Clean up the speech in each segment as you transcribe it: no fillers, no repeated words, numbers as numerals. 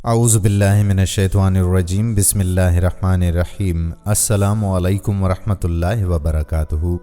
اعوذ باللہ من الشیطان الرجیم بسم اللہ الرحمن الرحیم السلام علیکم ورحمۃ اللہ وبرکاتہ۔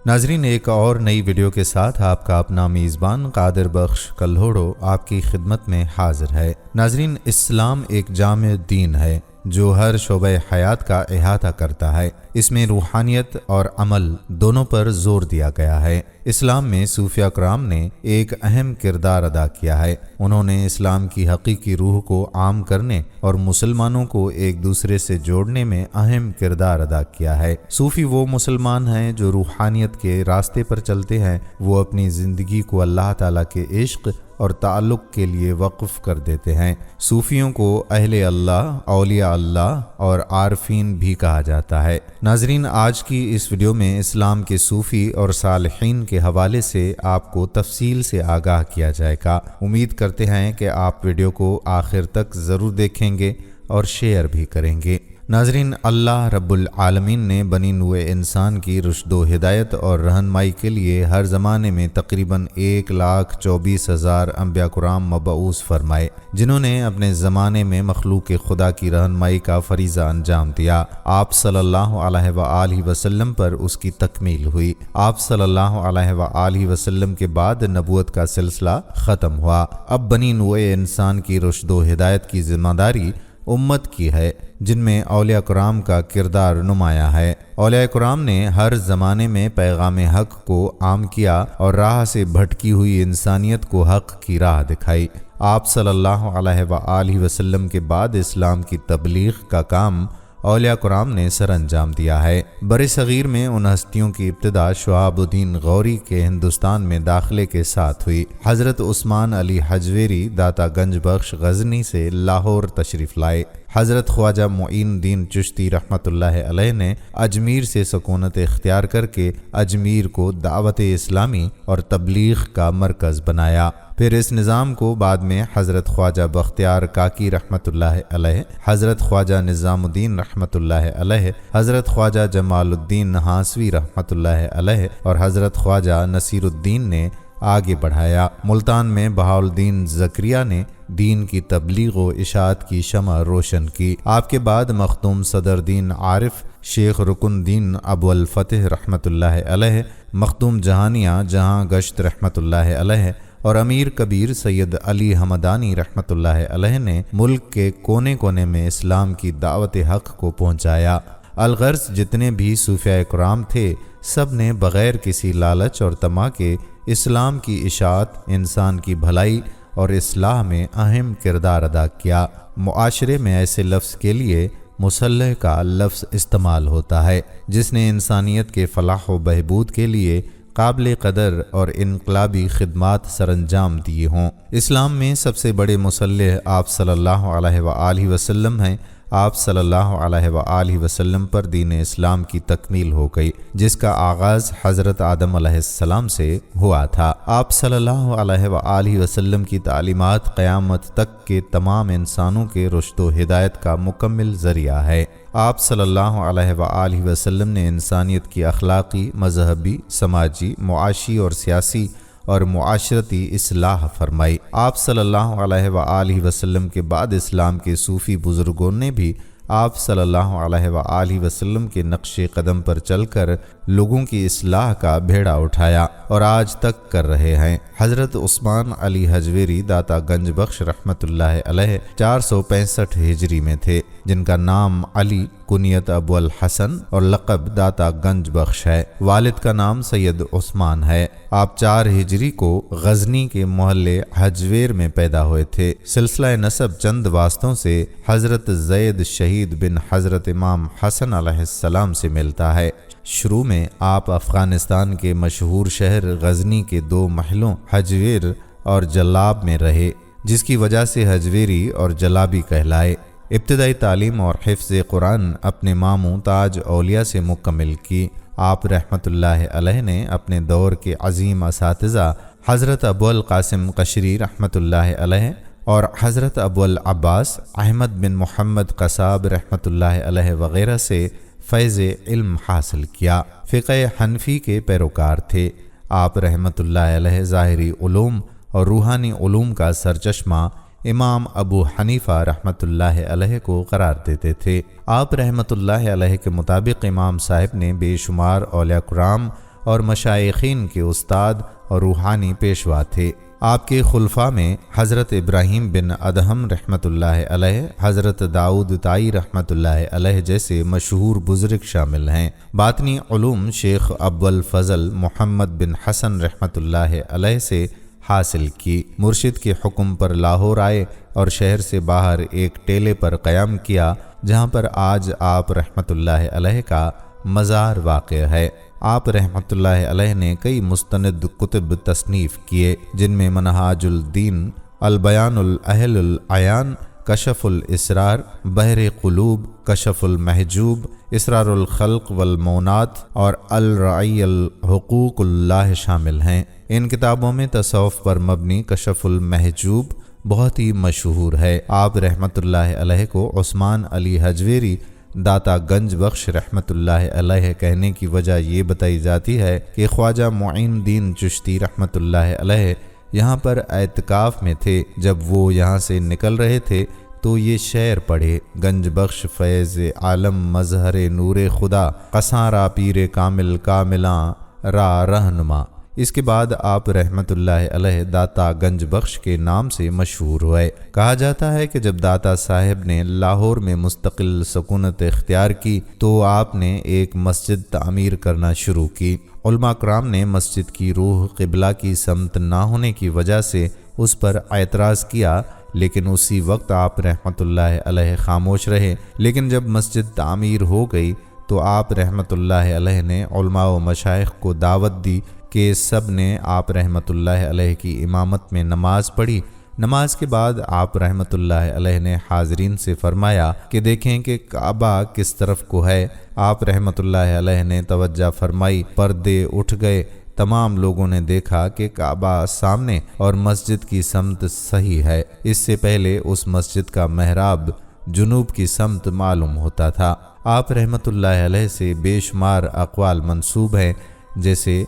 ناظرین، ایک اور نئی ویڈیو کے ساتھ آپ کا اپنا میزبان قادر بخش کلہوڑو آپ کی خدمت میں حاضر ہے۔ ناظرین، اسلام ایک جامع دین ہے جو ہر شعبہ حیات کا احاطہ کرتا ہے۔ اس میں روحانیت اور عمل دونوں پر زور دیا گیا ہے۔ اسلام میں صوفیہ کرام نے ایک اہم کردار ادا کیا ہے۔ انہوں نے اسلام کی حقیقی روح کو عام کرنے اور مسلمانوں کو ایک دوسرے سے جوڑنے میں اہم کردار ادا کیا ہے۔ صوفی وہ مسلمان ہیں جو روحانیت کے راستے پر چلتے ہیں۔ وہ اپنی زندگی کو اللہ تعالیٰ کے عشق اور تعلق کے لیے وقف کر دیتے ہیں۔ صوفیوں کو اہل اللہ، اولیاء اللہ اور عارفین بھی کہا جاتا ہے۔ ناظرین، آج کی اس ویڈیو میں اسلام کے صوفی اور صالحین کے حوالے سے آپ کو تفصیل سے آگاہ کیا جائے گا۔ امید کرتے ہیں کہ آپ ویڈیو کو آخر تک ضرور دیکھیں گے اور شیئر بھی کریں گے۔ ناظرین، اللہ رب العالمین نے بنی نوع انسان کی رشد و ہدایت اور رہنمائی کے لیے ہر زمانے میں تقریباً 1,24,000 انبیاء کرام مبعوث فرمائے، جنہوں نے اپنے زمانے میں مخلوق خدا کی رہنمائی کا فریضہ انجام دیا۔ آپ صلی اللہ علیہ وآلہ وسلم پر اس کی تکمیل ہوئی۔ آپ صلی اللہ علیہ وآلہ وسلم کے بعد نبوت کا سلسلہ ختم ہوا۔ اب بنی نوع انسان کی رشد و ہدایت کی ذمہ داری امت کی ہے، جن میں اولیاء کرام کا کردار نمایاں ہے۔ اولیاء کرام نے ہر زمانے میں پیغام حق کو عام کیا اور راہ سے بھٹکی ہوئی انسانیت کو حق کی راہ دکھائی۔ آپ صلی اللہ علیہ وآلہ وسلم کے بعد اسلام کی تبلیغ کا کام اولیاء کرام نے سر انجام دیا ہے۔ بر صغیر میں ان ہستیوں کی ابتدا شہاب الدین غوری کے ہندوستان میں داخلے کے ساتھ ہوئی۔ حضرت عثمان علی حجویری داتا گنج بخش غزنی سے لاہور تشریف لائے۔ حضرت خواجہ معین الدین چشتی رحمۃ اللہ علیہ نے اجمیر سے سکونت اختیار کر کے اجمیر کو دعوت اسلامی اور تبلیغ کا مرکز بنایا۔ پھر اس نظام کو بعد میں حضرت خواجہ بختیار کاکی رحمۃ اللہ علیہ، حضرت خواجہ نظام الدین رحمۃ اللہ علیہ، حضرت خواجہ جمال الدین نہاسوی رحمۃ اللہ علیہ اور حضرت خواجہ نصیر الدین نے آگے بڑھایا۔ ملتان میں بہاؤالدین زکریہ نے دین کی تبلیغ و اشاعت کی شمع روشن کی۔ آپ کے بعد مخدوم صدر دین عارف شیخ رکن دین ابو الفتح رحمۃ اللہ علیہ، مخدوم جہانیہ جہاں گشت رحمۃ اللہ علیہ اور امیر کبیر سید علی حمدانی رحمۃ اللہ علیہ نے ملک کے کونے کونے میں اسلام کی دعوت حق کو پہنچایا۔ الغرض جتنے بھی صوفیاء کرام تھے، سب نے بغیر کسی لالچ اور طمع کے اسلام کی اشاعت، انسان کی بھلائی اور اصلاح میں اہم کردار ادا کیا۔ معاشرے میں ایسے لفظ کے لیے مصلح کا لفظ استعمال ہوتا ہے جس نے انسانیت کے فلاح و بہبود کے لیے قابل قدر اور انقلابی خدمات سر انجام دیے ہوں۔ اسلام میں سب سے بڑے مصلح آپ صلی اللہ علیہ وآلہ وسلم ہیں۔ آپ صلی اللہ علیہ وآلہ وسلم پر دین اسلام کی تکمیل ہو گئی، جس کا آغاز حضرت آدم علیہ السلام سے ہوا تھا۔ آپ صلی اللہ علیہ وآلہ وسلم کی تعلیمات قیامت تک کے تمام انسانوں کے رشد و ہدایت کا مکمل ذریعہ ہے۔ آپ صلی اللہ علیہ وآلہ وسلم نے انسانیت کی اخلاقی، مذہبی، سماجی، معاشی اور سیاسی اور معاشرتی اصلاح فرمائی۔ آپ صلی اللہ علیہ وآلہ وسلم کے بعد اسلام کے صوفی بزرگوں نے بھی آپ صلی اللہ علیہ وآلہ وسلم کے نقش قدم پر چل کر لوگوں کی اصلاح کا بیڑا اٹھایا اور آج تک کر رہے ہیں۔ حضرت عثمان علی حجویری داتا گنج بخش رحمۃ اللہ علیہ 465 ہجری میں تھے، جن کا نام علی، کنیت ابو الحسن اور لقب داتا گنج بخش ہے۔ والد کا نام سید عثمان ہے۔ آپ 4 ہجری کو غزنی کے محلے حجویر میں پیدا ہوئے تھے۔ سلسلہ نسب چند واسطوں سے حضرت زید شہید بن حضرت امام حسن علیہ السلام سے ملتا ہے۔ شروع میں آپ افغانستان کے مشہور شہر غزنی کے 2 محلوں حجویر اور جلاب میں رہے، جس کی وجہ سے حجویری اور جلابی کہلائے۔ ابتدائی تعلیم اور حفظ قرآن اپنے ماموں تاج اولیاء سے مکمل کی۔ آپ رحمۃ اللہ علیہ نے اپنے دور کے عظیم اساتذہ حضرت ابو القاسم قشری رحمۃ اللہ علیہ اور حضرت ابو العباس احمد بن محمد قصاب رحمۃ اللہ علیہ وغیرہ سے فیض علم حاصل کیا۔ فقہ حنفی کے پیروکار تھے۔ آپ رحمۃ اللہ علیہ ظاہری علوم اور روحانی علوم کا سرچشمہ امام ابو حنیفہ رحمۃ اللہ علیہ کو قرار دیتے تھے۔ آپ رحمۃ اللہ علیہ کے مطابق امام صاحب نے بے شمار اولیاء کرام اور مشائخین کے استاد اور روحانی پیشوا تھے۔ آپ کے خلفاء میں حضرت ابراہیم بن ادہم رحمۃ اللہ علیہ، حضرت داؤد طائی رحمۃ اللہ علیہ جیسے مشہور بزرگ شامل ہیں۔ باطنی علوم شیخ ابو الفضل محمد بن حسن رحمۃ اللہ علیہ سے حاصل کی۔ مرشد کے حکم پر لاہور آئے اور شہر سے باہر ایک ٹیلے پر قیام کیا جہاں پر آج آپ رحمۃ اللہ علیہ کا مزار واقع ہے۔ آپ رحمۃ اللہ علیہ نے کئی مستند کتب تصنیف کیے جن میں منہاج الدین، البیان الاہل العیان، کشف الاسرار، بحر قلوب، کشف المحجوب، اسرار الخلق والمونات اور الرعی الحقوق اللہ شامل ہیں۔ ان کتابوں میں تصوف پر مبنی کشف المحجوب بہت ہی مشہور ہے۔ آپ رحمۃ اللہ علیہ کو عثمان علی حجویری داتا گنج بخش رحمۃ اللہ علیہ کہنے کی وجہ یہ بتائی جاتی ہے کہ خواجہ معین الدین چشتی رحمۃ اللہ علیہ یہاں پر اعتکاف میں تھے۔ جب وہ یہاں سے نکل رہے تھے تو یہ شعر پڑھے: گنج بخش فیض عالم مظہر نور خدا، قصاں را پیر کامل کاملاں را رہنما۔ اس کے بعد آپ رحمۃ اللہ علیہ داتا گنج بخش کے نام سے مشہور ہوئے۔ کہا جاتا ہے کہ جب داتا صاحب نے لاہور میں مستقل سکونت اختیار کی تو آپ نے ایک مسجد تعمیر کرنا شروع کی۔ علماء کرام نے مسجد کی روح قبلہ کی سمت نہ ہونے کی وجہ سے اس پر اعتراض کیا، لیکن اسی وقت آپ رحمۃ اللہ علیہ خاموش رہے۔ لیکن جب مسجد تعمیر ہو گئی تو آپ رحمۃ اللہ علیہ نے علماء و مشائخ کو دعوت دی کہ سب نے آپ رحمۃ اللہ علیہ کی امامت میں نماز پڑھی۔ نماز کے بعد آپ رحمۃ اللہ علیہ نے حاضرین سے فرمایا کہ دیکھیں کہ کعبہ کس طرف کو ہے۔ آپ رحمۃ اللہ علیہ نے توجہ فرمائی، پردے اٹھ گئے، تمام لوگوں نے دیکھا کہ کعبہ سامنے اور مسجد کی سمت صحیح ہے۔ اس سے پہلے اس مسجد کا محراب جنوب کی سمت معلوم ہوتا تھا۔ آپ رحمۃ اللہ علیہ سے بے شمار اقوال منسوب ہیں، جیسے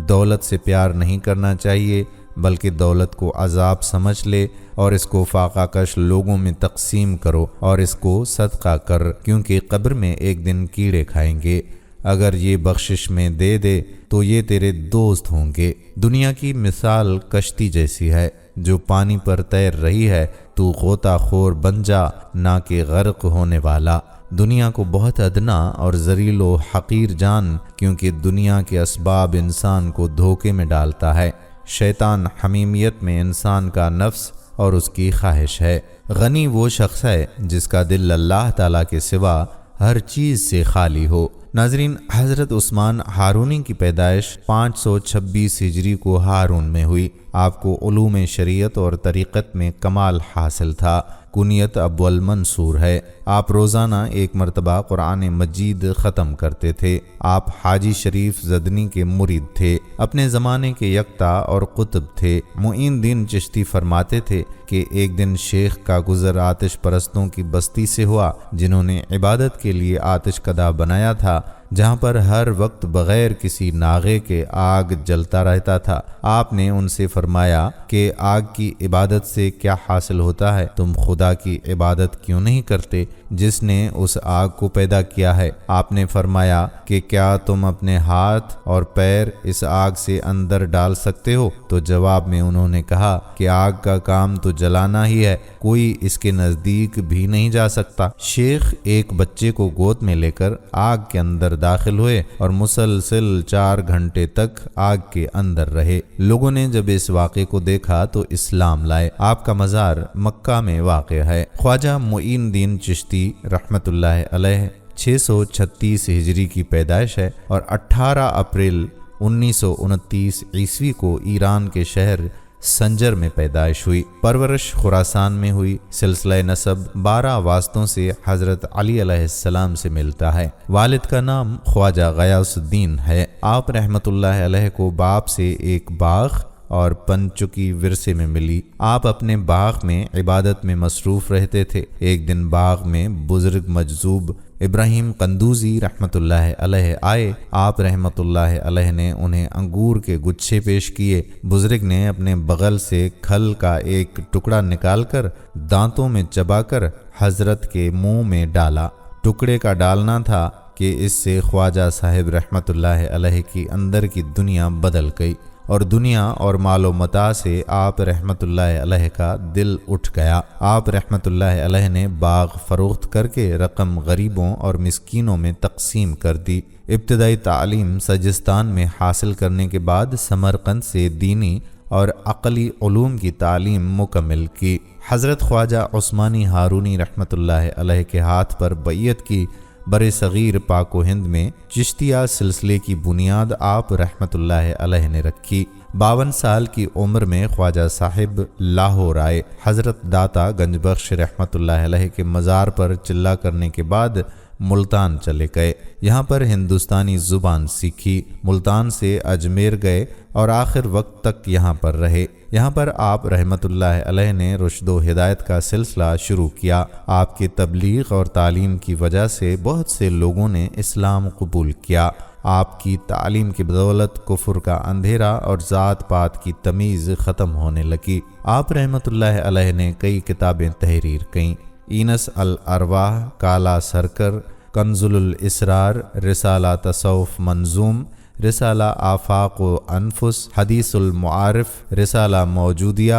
دولت سے پیار نہیں کرنا چاہیے بلکہ دولت کو عذاب سمجھ لے اور اس کو فاقہ کش لوگوں میں تقسیم کرو اور اس کو صدقہ کر، کیونکہ قبر میں ایک دن کیڑے کھائیں گے۔ اگر یہ بخشش میں دے دے تو یہ تیرے دوست ہوں گے۔ دنیا کی مثال کشتی جیسی ہے جو پانی پر تیر رہی ہے، تو غوطہ خور بن جا نہ کہ غرق ہونے والا۔ دنیا کو بہت ادنا اور ذلیل و حقیر جان، کیونکہ دنیا کے اسباب انسان کو دھوکے میں ڈالتا ہے۔ شیطان حمیمیت میں انسان کا نفس اور اس کی خواہش ہے۔ غنی وہ شخص ہے جس کا دل اللہ تعالیٰ کے سوا ہر چیز سے خالی ہو۔ ناظرین، حضرت عثمان ہارونی کی پیدائش 526 ہجری کو ہارون میں ہوئی۔ آپ کو علوم شریعت اور طریقت میں کمال حاصل تھا۔ کنیت ابو المنصور ہے۔ آپ روزانہ ایک مرتبہ قرآن مجید ختم کرتے تھے۔ آپ حاجی شریف زدنی کے مرید تھے، اپنے زمانے کے یکتا اور قطب تھے۔ معین الدین چشتی فرماتے تھے کہ ایک دن شیخ کا گزر آتش پرستوں کی بستی سے ہوا جنہوں نے عبادت کے لیے آتش کدہ بنایا تھا، جہاں پر ہر وقت بغیر کسی ناغے کے آگ جلتا رہتا تھا۔ آپ نے ان سے فرمایا کہ آگ کی عبادت سے کیا حاصل ہوتا ہے؟ تم خدا کی عبادت کیوں نہیں کرتے جس نے اس آگ کو پیدا کیا ہے؟ آپ نے فرمایا کہ کیا تم اپنے ہاتھ اور پیر اس آگ سے اندر ڈال سکتے ہو؟ تو جواب میں انہوں نے کہا کہ آگ کا کام تو جلانا ہی ہے، کوئی اس کے نزدیک بھی نہیں جا سکتا۔ شیخ ایک بچے کو گود میں لے کر آگ کے اندر داخل ہوئے اور مسلسل 4 گھنٹے تک آگ کے اندر رہے۔ لوگوں نے جب اس واقعے کو دیکھا تو اسلام لائے۔ آپ کا مزار مکہ میں واقع ہے۔ خواجہ معین الدین چشتی رحمۃ اللہ علیہ 636 ہجری کی پیدائش ہے اور 18 اپریل 1929 عیسوی کو ایران کے شہر سنجر میں پیدائش ہوئی۔ پرورش خراسان میں ہوئی۔ سلسلہ نسب 12 واسطوں سے حضرت علی علیہ السلام سے ملتا ہے۔ والد کا نام خواجہ غیاث الدین ہے۔ آپ رحمۃ اللہ علیہ کو باپ سے ایک باغ اور پنچکی ورثے میں ملی۔ آپ اپنے باغ میں عبادت میں مصروف رہتے تھے۔ ایک دن باغ میں بزرگ مجذوب ابراہیم قندوزی رحمۃ اللہ علیہ آئے۔ آپ رحمۃ اللہ علیہ نے انہیں انگور کے گچھے پیش کیے۔ بزرگ نے اپنے بغل سے کھل کا ایک ٹکڑا نکال کر دانتوں میں چبا کر حضرت کے منہ میں ڈالا۔ ٹکڑے کا ڈالنا تھا کہ اس سے خواجہ صاحب رحمۃ اللہ علیہ کی اندر کی دنیا بدل گئی اور دنیا اور مال و متاع سے آپ رحمۃ اللہ علیہ کا دل اٹھ گیا۔ آپ رحمۃ اللہ علیہ نے باغ فروخت کر کے رقم غریبوں اور مسکینوں میں تقسیم کر دی۔ ابتدائی تعلیم سجستان میں حاصل کرنے کے بعد سمرقند سے دینی اور عقلی علوم کی تعلیم مکمل کی۔ حضرت خواجہ عثمانی ہارونی رحمۃ اللہ علیہ کے ہاتھ پر بیعت کی۔ بر صغیر پاک و ہند میں چشتیہ سلسلے کی بنیاد آپ رحمۃ اللہ علیہ نے رکھی۔ 52 سال کی عمر میں خواجہ صاحب لاہور آئے۔ حضرت داتا گنج بخش رحمۃ اللہ علیہ کے مزار پر چلا کرنے کے بعد ملتان چلے گئے۔ یہاں پر ہندوستانی زبان سیکھی۔ ملتان سے اجمیر گئے اور آخر وقت تک یہاں پر رہے۔ یہاں پر آپ رحمۃ اللہ علیہ نے رشد و ہدایت کا سلسلہ شروع کیا۔ آپ کے تبلیغ اور تعلیم کی وجہ سے بہت سے لوگوں نے اسلام قبول کیا۔ آپ کی تعلیم کی بدولت کفر کا اندھیرا اور ذات پات کی تمیز ختم ہونے لگی۔ آپ رحمۃ اللہ علیہ نے کئی کتابیں تحریر کیں۔ اینس الارواح، کالا سرکر، کنز الاسرار، رسالہ تصوف منظوم، رسالہ آفاق و انفس، حدیث المعارف، رسالہ موجودیہ،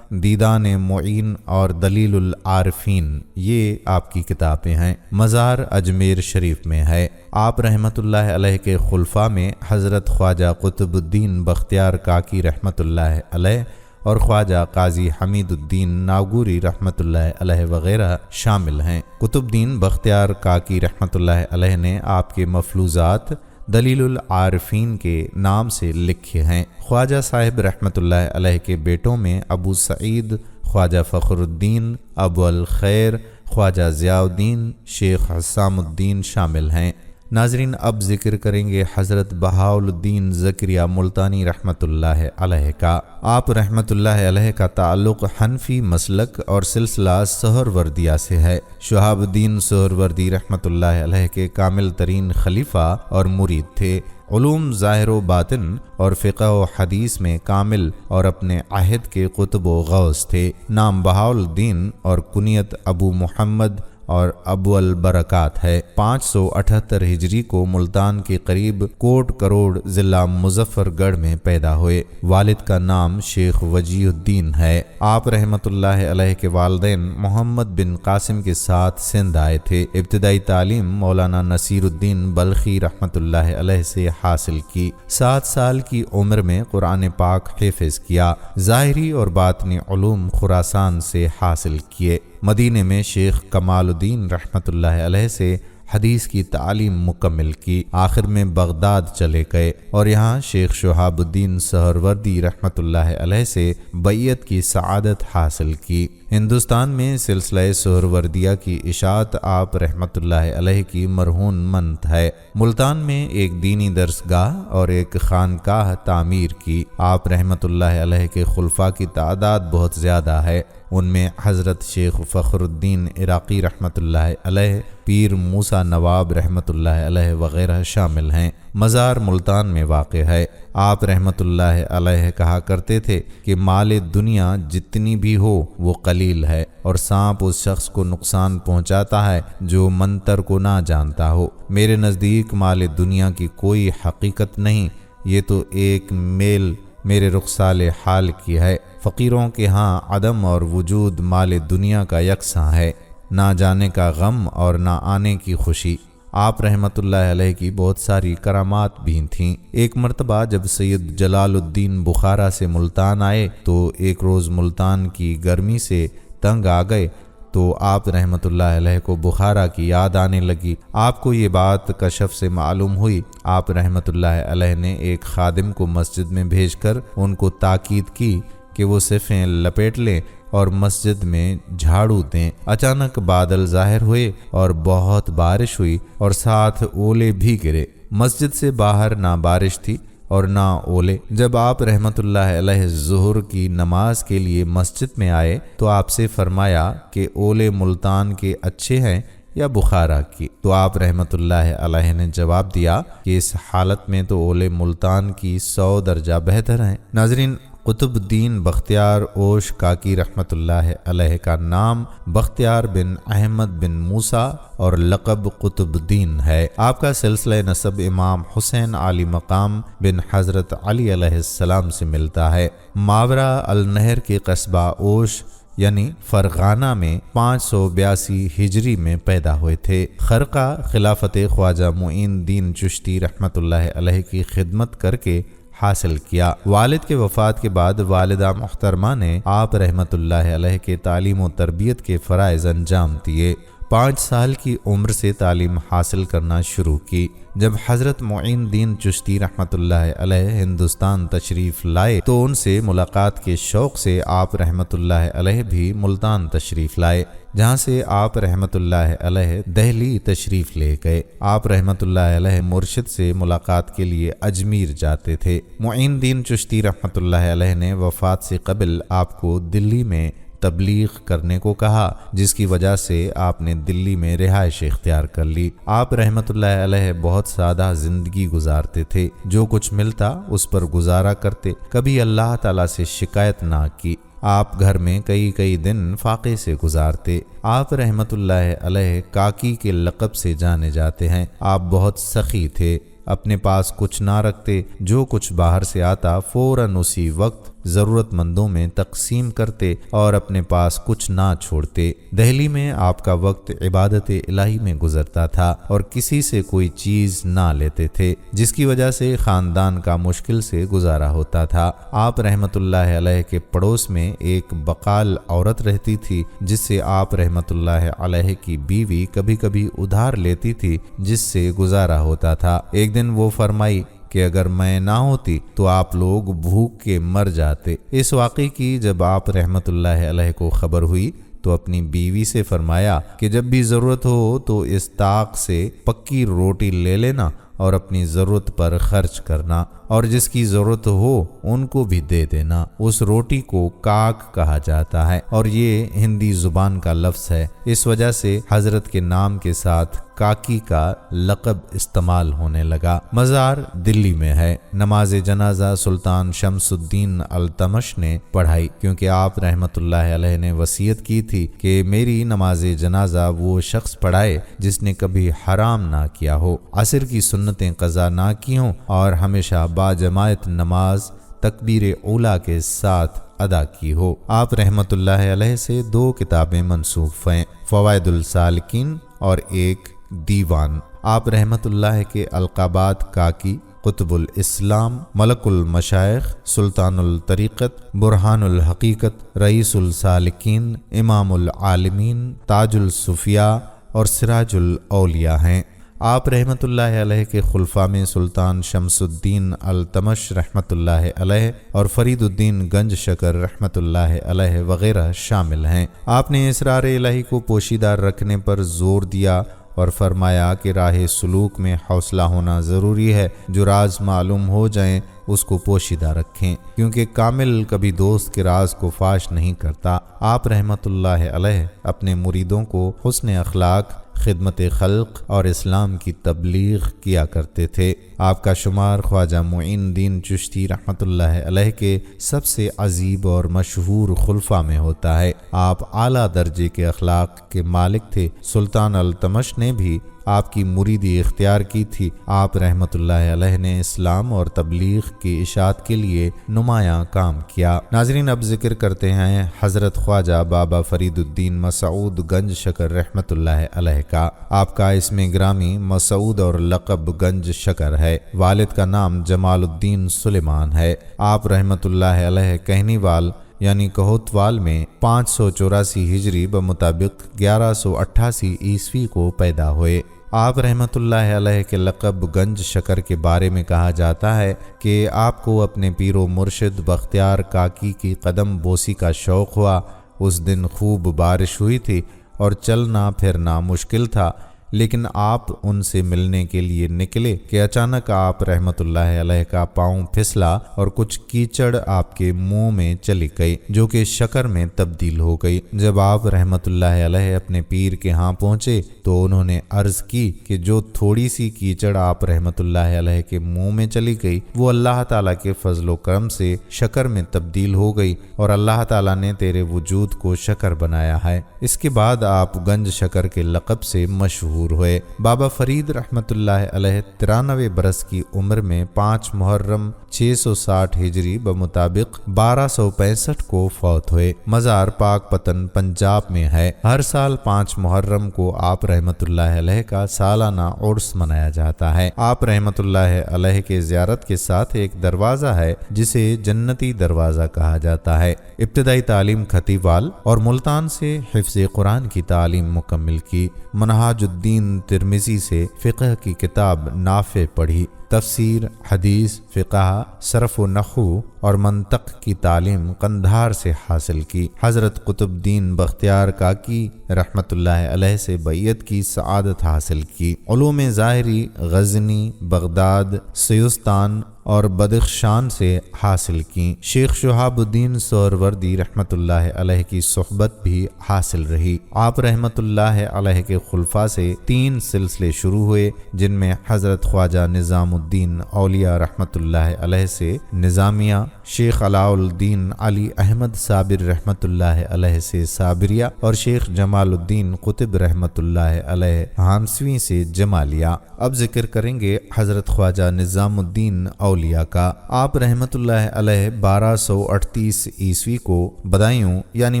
دیدان معین اور دلیل العارفین، یہ آپ کی کتابیں ہیں۔ مزار اجمیر شریف میں ہے۔ آپ رحمۃ اللہ علیہ کے خلفاء میں حضرت خواجہ قطب الدین بختیار کاکی رحمۃ اللہ علیہ اور خواجہ قاضی حمید الدین ناگوری رحمۃ اللہ علیہ وغیرہ شامل ہیں۔ قطب الدین بختیار کاکی رحمۃ اللہ علیہ نے آپ کے مفلوظات دلیل العارفین کے نام سے لکھے ہیں۔ خواجہ صاحب رحمۃ اللہ علیہ کے بیٹوں میں ابو سعید، خواجہ فخر الدین، ابو الخیر، خواجہ ضیاء الدین، شیخ حسام الدین شامل ہیں۔ ناظرین، اب ذکر کریں گے حضرت بہاءالدین زکریا ملتانی رحمۃ اللہ علیہ کا۔ آپ رحمۃ اللہ علیہ کا تعلق حنفی مسلک اور سلسلہ سہروردیہ سے ہے۔ شہاب الدین سہروردی رحمۃ اللہ علیہ کے کامل ترین خلیفہ اور مرید تھے۔ علوم ظاہر و باطن اور فقہ و حدیث میں کامل اور اپنے عہد کے قطب و غوث تھے۔ نام بہاءالدین اور کنیت ابو محمد اور ابو البرکات ہے۔ 578 ہجری کو ملتان کے قریب کوٹ کروڑ ضلع مظفر گڑھ میں پیدا ہوئے۔ والد کا نام شیخ وجیہ الدین ہے۔ آپ رحمۃ اللہ علیہ کے والدین محمد بن قاسم کے ساتھ سندھ آئے تھے۔ ابتدائی تعلیم مولانا نصیر الدین بلخی رحمۃ اللہ علیہ سے حاصل کی۔ 7 سال کی عمر میں قرآن پاک حفظ کیا۔ ظاہری اور باطنی علوم خراسان سے حاصل کیے۔ مدینے میں شیخ کمال الدین رحمۃ اللہ علیہ سے حدیث کی تعلیم مکمل کی۔ آخر میں بغداد چلے گئے اور یہاں شیخ شہاب الدین سہروردی رحمۃ اللہ علیہ سے بیعت کی سعادت حاصل کی۔ ہندوستان میں سلسلہ سہروردیہ کی اشاعت آپ رحمۃ اللہ علیہ کی مرہون منت ہے۔ ملتان میں ایک دینی درس گاہ اور ایک خانقاہ تعمیر کی۔ آپ رحمۃ اللہ علیہ کے خلفاء کی تعداد بہت زیادہ ہے۔ ان میں حضرت شیخ فخر الدین عراقی رحمۃ اللہ علیہ، پیر موسیٰ نواب رحمۃ اللہ علیہ وغیرہ شامل ہیں۔ مزار ملتان میں واقع ہے۔ آپ رحمۃ اللہ علیہ کہا کرتے تھے کہ مال دنیا جتنی بھی ہو وہ قلیل ہے، اور سانپ اس شخص کو نقصان پہنچاتا ہے جو منتر کو نہ جانتا ہو۔ میرے نزدیک مال دنیا کی کوئی حقیقت نہیں، یہ تو ایک میل میرے رخسال حال کی ہے۔ فقیروں کے ہاں عدم اور وجود مال دنیا کا یکساں ہے، نہ جانے کا غم اور نہ آنے کی خوشی۔ آپ رحمۃ اللہ علیہ کی بہت ساری کرامات بھی تھیں۔ ایک مرتبہ جب سید جلال الدین بخارا سے ملتان آئے تو ایک روز ملتان کی گرمی سے تنگ آ گئے تو آپ رحمۃ اللہ علیہ کو بخارا کی یاد آنے لگی۔ آپ کو یہ بات کشف سے معلوم ہوئی۔ آپ رحمۃ اللہ علیہ نے ایک خادم کو مسجد میں بھیج کر ان کو تاکید کی کہ وہ صفیں لپیٹ لیں اور مسجد میں جھاڑو دیں۔ اچانک بادل ظاہر ہوئے اور بہت بارش ہوئی اور ساتھ اولے بھی گرے۔ مسجد سے باہر نہ بارش تھی اور نہ اولے۔ جب آپ رحمت اللہ علیہ ظہر کی نماز کے لیے مسجد میں آئے تو آپ سے فرمایا کہ اولے ملتان کے اچھے ہیں یا بخارا کی؟ تو آپ رحمت اللہ علیہ نے جواب دیا کہ اس حالت میں تو اولے ملتان کی 100 درجہ بہتر ہیں۔ ناظرین، قطب الدین بختیار اوش کاکی رحمت اللہ علیہ کا نام بختیار بن احمد بن موسیٰ اور لقب قطب الدین ہے۔ آپ کا سلسلہ نسب امام حسین علی مقام بن حضرت علی علیہ السلام سے ملتا ہے۔ ماورا النہر کے قصبہ اوش یعنی فرغانہ میں 582 ہجری میں پیدا ہوئے تھے۔ خرقہ خلافت خواجہ معین الدین چشتی رحمت اللہ علیہ کی خدمت کر کے حاصل کیا۔ والد کے وفات کے بعد والدہ محترمہ نے آپ رحمت اللہ علیہ کے تعلیم و تربیت کے فرائض انجام دیے۔ 5 سال کی عمر سے تعلیم حاصل کرنا شروع کی۔ جب حضرت معین الدین چشتی رحمت اللہ علیہ ہندوستان تشریف لائے تو ان سے ملاقات کے شوق سے آپ رحمت اللہ علیہ بھی ملتان تشریف لائے، جہاں سے آپ رحمت اللہ علیہ دہلی تشریف لے گئے۔ آپ رحمت اللہ علیہ مرشد سے ملاقات کے لیے اجمیر جاتے تھے۔ معین الدین چشتی رحمت اللہ علیہ نے وفات سے قبل آپ کو دلی میں تبلیغ کرنے کو کہا، جس کی وجہ سے آپ نے دلی میں رہائش اختیار کر لی۔ آپ رحمت اللہ علیہ بہت سادہ زندگی گزارتے تھے، جو کچھ ملتا اس پر گزارا کرتے، کبھی اللہ تعالیٰ سے شکایت نہ کی۔ آپ گھر میں کئی دن فاقے سے گزارتے۔ آپ رحمت اللہ علیہ کاکی کے لقب سے جانے جاتے ہیں۔ آپ بہت سخی تھے، اپنے پاس کچھ نہ رکھتے، جو کچھ باہر سے آتا فوراً اسی وقت ضرورت مندوں میں تقسیم کرتے اور اپنے پاس کچھ نہ چھوڑتے۔ دہلی میں آپ کا وقت عبادت الہی میں گزرتا تھا اور کسی سے کوئی چیز نہ لیتے تھے، جس کی وجہ سے خاندان کا مشکل سے گزارا ہوتا تھا۔ آپ رحمت اللہ علیہ کے پڑوس میں ایک بقال عورت رہتی تھی، جس سے آپ رحمت اللہ علیہ کی بیوی کبھی کبھی ادھار لیتی تھی، جس سے گزارا ہوتا تھا۔ ایک دن وہ فرمائی کہ اگر میں نہ ہوتی تو آپ لوگ بھوک کے مر جاتے۔ اس واقعے کی جب آپ رحمت اللہ علیہ کو خبر ہوئی تو اپنی بیوی سے فرمایا کہ جب بھی ضرورت ہو تو اس طاق سے پکی روٹی لے لینا اور اپنی ضرورت پر خرچ کرنا، اور جس کی ضرورت ہو ان کو بھی دے دینا۔ اس روٹی کو کاک کہا جاتا ہے اور یہ ہندی زبان کا لفظ ہے، اس وجہ سے حضرت کے نام کے ساتھ کاکی کا لقب استعمال ہونے لگا۔ مزار دلی میں ہے۔ نماز جنازہ سلطان شمس الدین التمش نے پڑھائی، کیونکہ آپ رحمت اللہ علیہ نے وصیت کی تھی کہ میری نماز جنازہ وہ شخص پڑھائے جس نے کبھی حرام نہ کیا ہو، عصر کی سنتیں قضا نہ کی ہوں اور ہمیشہ با جماعت نماز تکبیر اولیٰ کے ساتھ ادا کی ہو۔ آپ رحمت اللہ علیہ سے 2 کتابیں منسوخ ہیں، فوائد السالکین اور ایک دیوان۔ آپ رحمت اللہ کے القابات کاکی، قطب الاسلام، ملک المشائخ، سلطان الطریقت، برہان الحقیقت، رئیس السالکین، امام العالمین، تاج الصفیاء اور سراج الاولیاء ہیں۔ آپ رحمت اللہ علیہ کے خلفاء میں سلطان شمس الدین التمش رحمت اللہ علیہ اور فرید الدین گنج شکر رحمت اللہ علیہ وغیرہ شامل ہیں۔ آپ نے اسرار الہی کو پوشیدہ رکھنے پر زور دیا اور فرمایا کہ راہ سلوک میں حوصلہ ہونا ضروری ہے، جو راز معلوم ہو جائیں اس کو پوشیدہ رکھیں، کیونکہ کامل کبھی دوست کے راز کو فاش نہیں کرتا۔ آپ رحمت اللہ علیہ اپنے مریدوں کو حسن اخلاق، خدمت خلق اور اسلام کی تبلیغ کیا کرتے تھے۔ آپ کا شمار خواجہ معین الدین چشتی رحمت اللہ علیہ کے سب سے عجیب اور مشہور خلفاء میں ہوتا ہے۔ آپ اعلیٰ درجے کے اخلاق کے مالک تھے۔ سلطان التمش نے بھی آپ کی مریدی اختیار کی تھی۔ آپ رحمت اللہ علیہ نے اسلام اور تبلیغ کی اشاعت کے لیے نمایاں کام کیا۔ ناظرین، اب ذکر کرتے ہیں حضرت خواجہ بابا فرید الدین مسعود گنج شکر رحمت اللہ علیہ کا۔ آپ کا اسم گرامی مسعود اور لقب گنج شکر ہے۔ والد کا نام جمال الدین سلیمان ہے۔ آپ رحمت اللہ علیہ کہنی وال یعنی کہوتوال میں 584 ہجری بمطابق 1188 عیسوی کو پیدا ہوئے۔ آپ رحمت اللہ علیہ کے لقب گنج شکر کے بارے میں کہا جاتا ہے کہ آپ کو اپنے پیر و مرشد بختیار کاکی کی قدم بوسی کا شوق ہوا۔ اس دن خوب بارش ہوئی تھی اور چلنا پھرنا مشکل تھا، لیکن آپ ان سے ملنے کے لیے نکلے کہ اچانک آپ رحمت اللہ علیہ کا پاؤں پھسلا اور کچھ کیچڑ آپ کے منہ میں چلی گئی جو کہ شکر میں تبدیل ہو گئی۔ جب آپ رحمت اللہ علیہ اپنے پیر کے ہاں پہنچے تو انہوں نے عرض کی کہ جو تھوڑی سی کیچڑ آپ رحمت اللہ علیہ کے منہ میں چلی گئی وہ اللہ تعالیٰ کے فضل و کرم سے شکر میں تبدیل ہو گئی اور اللہ تعالیٰ نے تیرے وجود کو شکر بنایا ہے۔ اس کے بعد آپ گنج شکر کے لقب سے مشہور ہوئے۔ بابا فرید رحمت اللہ علیہ 93 برس کی عمر میں 5 محرم 660 ہجری بمطابق 1265 کو فوت ہوئے۔ مزار پاک پتن پنجاب میں ہے۔ ہر سال 5 محرم کو آپ رحمت اللہ علیہ کا سالانہ عرس منایا جاتا ہے۔ آپ رحمت اللہ علیہ کے زیارت کے ساتھ ایک دروازہ ہے جسے جنتی دروازہ کہا جاتا ہے۔ ابتدائی تعلیم کھتیوال اور ملتان سے حفظ قرآن کی تعلیم مکمل کی۔ منہاج الدین ترمذی سے فقہ کی کتاب نافع پڑھی۔ تفسیر، حدیث، فقہ، صرف و نحو اور منطق کی تعلیم قندھار سے حاصل کی۔ حضرت قطب الدین بختیار کاکی رحمت اللہ علیہ سے بیعت کی سعادت حاصل کی۔ علوم ظاہری غزنی، بغداد، سیستان اور بدخشان سے حاصل کی۔ شیخ شہاب الدین سہروردی رحمت اللہ علیہ کی صحبت بھی حاصل رہی۔ آپ رحمت اللہ علیہ کے خلفاء سے 3 سلسلے شروع ہوئے جن میں حضرت خواجہ نظام الدین اولیاء رحمت اللہ علیہ سے نظامیہ، شیخ علاء الدین علی احمد صابر رحمت اللہ علیہ سے صابریہ اور شیخ جمال الدین قطب رحمت اللہ علیہ ہامسوی سے جمالیہ۔ اب ذکر کریں گے حضرت خواجہ نظام الدین اولیاء کا۔ آپ رحمت اللہ علیہ 1238 عیسوی کو بدایوں یعنی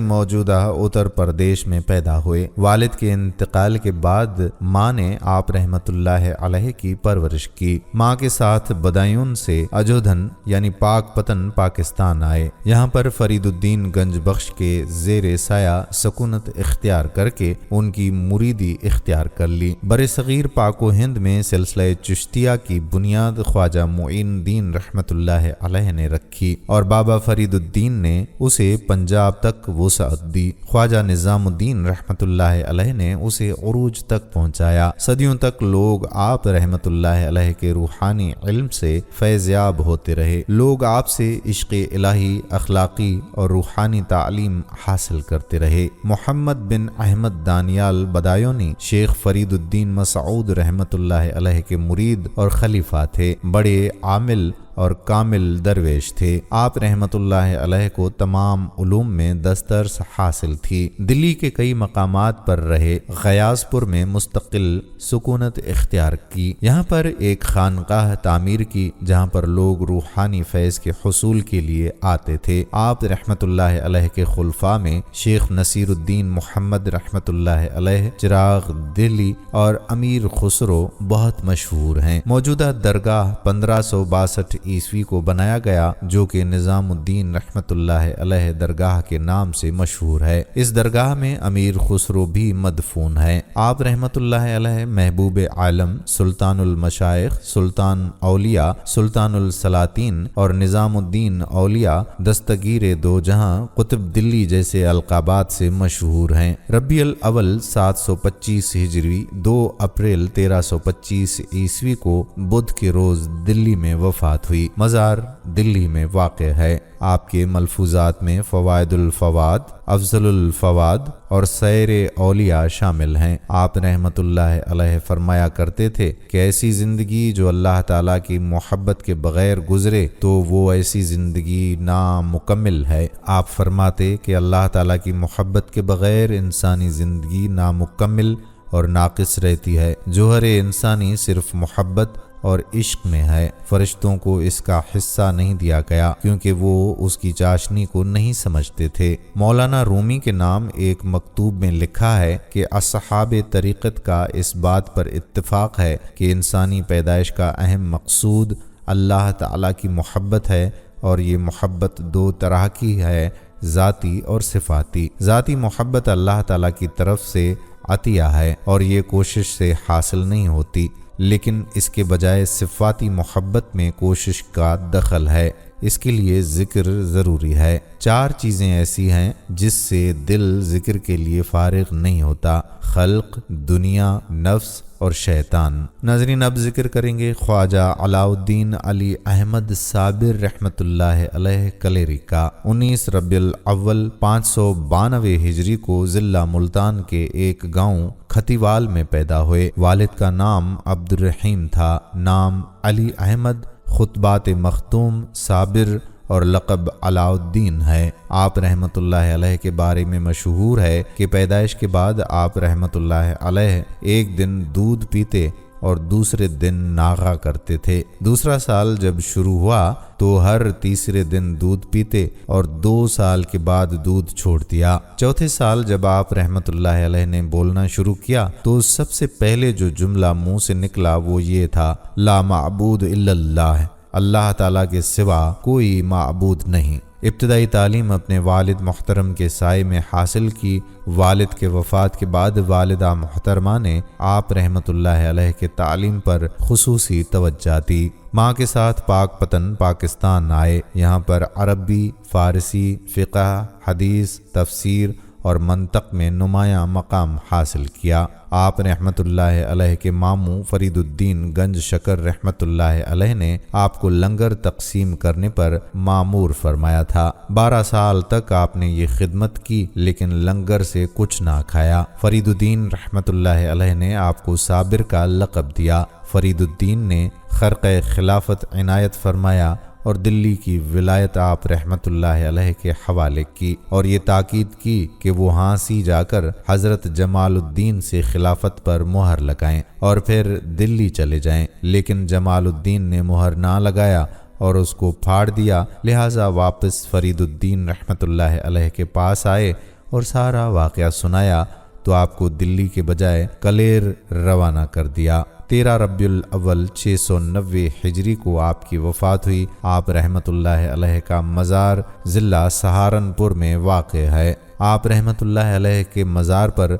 موجودہ اتر پردیش میں پیدا ہوئے۔ والد کے انتقال کے بعد ماں نے آپ رحمت اللہ علیہ کی پرورش کی۔ ماں کے ساتھ بدایون سے اجودھن یعنی پاک پتن پاکستان آئے۔ یہاں پر فرید الدین گنج بخش کے زیر سایہ سکونت اختیار کر کے ان کی مریدی اختیار کر لی۔ برصغیر پاک و ہند میں سلسلہ چشتیہ کی بنیاد خواجہ معین الدین رحمت اللہ علیہ نے رکھی اور بابا فرید الدین نے اسے پنجاب تک وسعت دی۔ خواجہ نظام الدین رحمت اللہ علیہ نے اسے عروج تک پہنچایا۔ صدیوں تک لوگ آپ رحمت اللہ علیہ کے روحانی علم سے فیضیاب ہوتے رہے۔ لوگ آپ سے عشق الہی، اخلاقی اور روحانی تعلیم حاصل کرتے رہے۔ محمد بن احمد دانیال بدایونی شیخ فرید الدین مسعود رحمت اللہ علیہ کے مرید اور خلیفہ تھے۔ بڑے عامل اور کامل درویش تھے۔ آپ رحمت اللہ علیہ کو تمام علوم میں دسترس حاصل تھی۔ دلی کے کئی مقامات پر رہے۔ غیاث پور میں مستقل سکونت اختیار کی۔ یہاں پر ایک خانقاہ تعمیر کی جہاں پر لوگ روحانی فیض کے حصول کے لیے آتے تھے۔ آپ رحمت اللہ علیہ کے خلفاء میں شیخ نصیر الدین محمد رحمت اللہ علیہ، چراغ دہلی اور امیر خسرو بہت مشہور ہیں۔ موجودہ درگاہ 1562 عیسوی کو بنایا گیا جو کہ نظام الدین رحمت اللہ علیہ درگاہ کے نام سے مشہور ہے۔ اس درگاہ میں امیر خسرو بھی مدفون ہے۔ آپ رحمت اللہ علیہ محبوب عالم، سلطان المشائخ، سلطان اولیاء، سلطان السلاطین اور نظام الدین اولیاء، دستگیر دو جہاں، قطب دلی جیسے القابات سے مشہور ہیں۔ ربیع الاول 725 ہجری 2 اپریل 1325 عیسوی کو بدھ کے روز دلی میں وفات ہوئی۔ مزار دلی میں واقع ہے۔ آپ کے ملفوظات میں فوائد الفواد، افضل الفواد اور سیر اولیاء شامل ہیں۔ آپ رحمت اللہ علیہ فرمایا کرتے تھے کہ ایسی زندگی جو اللہ تعالیٰ کی محبت کے بغیر گزرے تو وہ ایسی زندگی نامکمل ہے۔ آپ فرماتے کہ اللہ تعالیٰ کی محبت کے بغیر انسانی زندگی نامکمل اور ناقص رہتی ہے۔ جوہر انسانی صرف محبت اور عشق میں ہے۔ فرشتوں کو اس کا حصہ نہیں دیا گیا کیونکہ وہ اس کی چاشنی کو نہیں سمجھتے تھے۔ مولانا رومی کے نام ایک مکتوب میں لکھا ہے کہ اصحاب طریقت کا اس بات پر اتفاق ہے کہ انسانی پیدائش کا اہم مقصود اللہ تعالیٰ کی محبت ہے اور یہ محبت 2 طرح کی ہے، ذاتی اور صفاتی۔ ذاتی محبت اللہ تعالیٰ کی طرف سے عطیہ ہے اور یہ کوشش سے حاصل نہیں ہوتی، لیکن اس کے بجائے صفاتی محبت میں کوشش کا دخل ہے، اس کے لیے ذکر ضروری ہے۔ 4 چیزیں ایسی ہیں جس سے دل ذکر کے لیے فارغ نہیں ہوتا: خلق، دنیا، نفس اور شیطان۔ ناظرین، اب ذکر کریں گے خواجہ علاء الدین علی احمد صابر رحمۃ اللہ علیہ کلیری کا۔ 19 ربیع الاول 592 ہجری کو ضلع ملتان کے ایک گاؤں کھتیوال میں پیدا ہوئے۔ والد کا نام عبد الرحیم تھا، نام علی احمد خطبات مختوم صابر اور لقب علاء الدین ہے۔ آپ رحمۃ اللہ علیہ کے بارے میں مشہور ہے کہ پیدائش کے بعد آپ رحمۃ اللہ علیہ ایک دن دودھ پیتے اور دوسرے دن ناغہ کرتے تھے۔ دوسرا سال جب شروع ہوا تو ہر تیسرے دن دودھ پیتے اور 2 سال کے بعد دودھ چھوڑ دیا۔ چوتھے سال جب آپ رحمۃ اللہ علیہ نے بولنا شروع کیا تو سب سے پہلے جو جملہ منہ سے نکلا وہ یہ تھا: لا معبود الا اللہ، اللہ تعالیٰ کے سوا کوئی معبود نہیں۔ ابتدائی تعلیم اپنے والد محترم کے سائے میں حاصل کی۔ والد کے وفات کے بعد والدہ محترمہ نے آپ رحمۃ اللہ علیہ کے تعلیم پر خصوصی توجہ دی۔ ماں کے ساتھ پاک پتن پاکستان آئے۔ یہاں پر عربی، فارسی، فقہ، حدیث، تفسیر اور منطق میں نمایاں مقام حاصل کیا۔ آپ رحمۃ اللہ علیہ کے ماموں فرید الدین گنج شکر رحمۃ اللہ علیہ نے آپ کو لنگر تقسیم کرنے پر مامور فرمایا تھا۔ 12 سال تک آپ نے یہ خدمت کی لیکن لنگر سے کچھ نہ کھایا۔ فرید الدین رحمۃ اللہ علیہ نے آپ کو صابر کا لقب دیا۔ فرید الدین نے خرقہ خلافت عنایت فرمایا اور دلی کی ولایت آپ رحمۃ اللہ علیہ کے حوالے کی اور یہ تاکید کی کہ وہ ہانسی جا کر حضرت جمال الدین سے خلافت پر مہر لگائیں اور پھر دلی چلے جائیں، لیکن جمال الدین نے مہر نہ لگایا اور اس کو پھاڑ دیا۔ لہٰذا واپس فرید الدین رحمۃ اللہ علیہ کے پاس آئے اور سارا واقعہ سنایا تو آپ کو دلی کے بجائے کلیر روانہ کر دیا۔ 13 ربیع الاول 690 ہجری کو آپ کی وفات ہوئی۔ آپ رحمۃ اللہ علیہ کا مزار ضلع سہارنپور میں واقع ہے۔ آپ رحمۃ اللہ علیہ کے مزار پر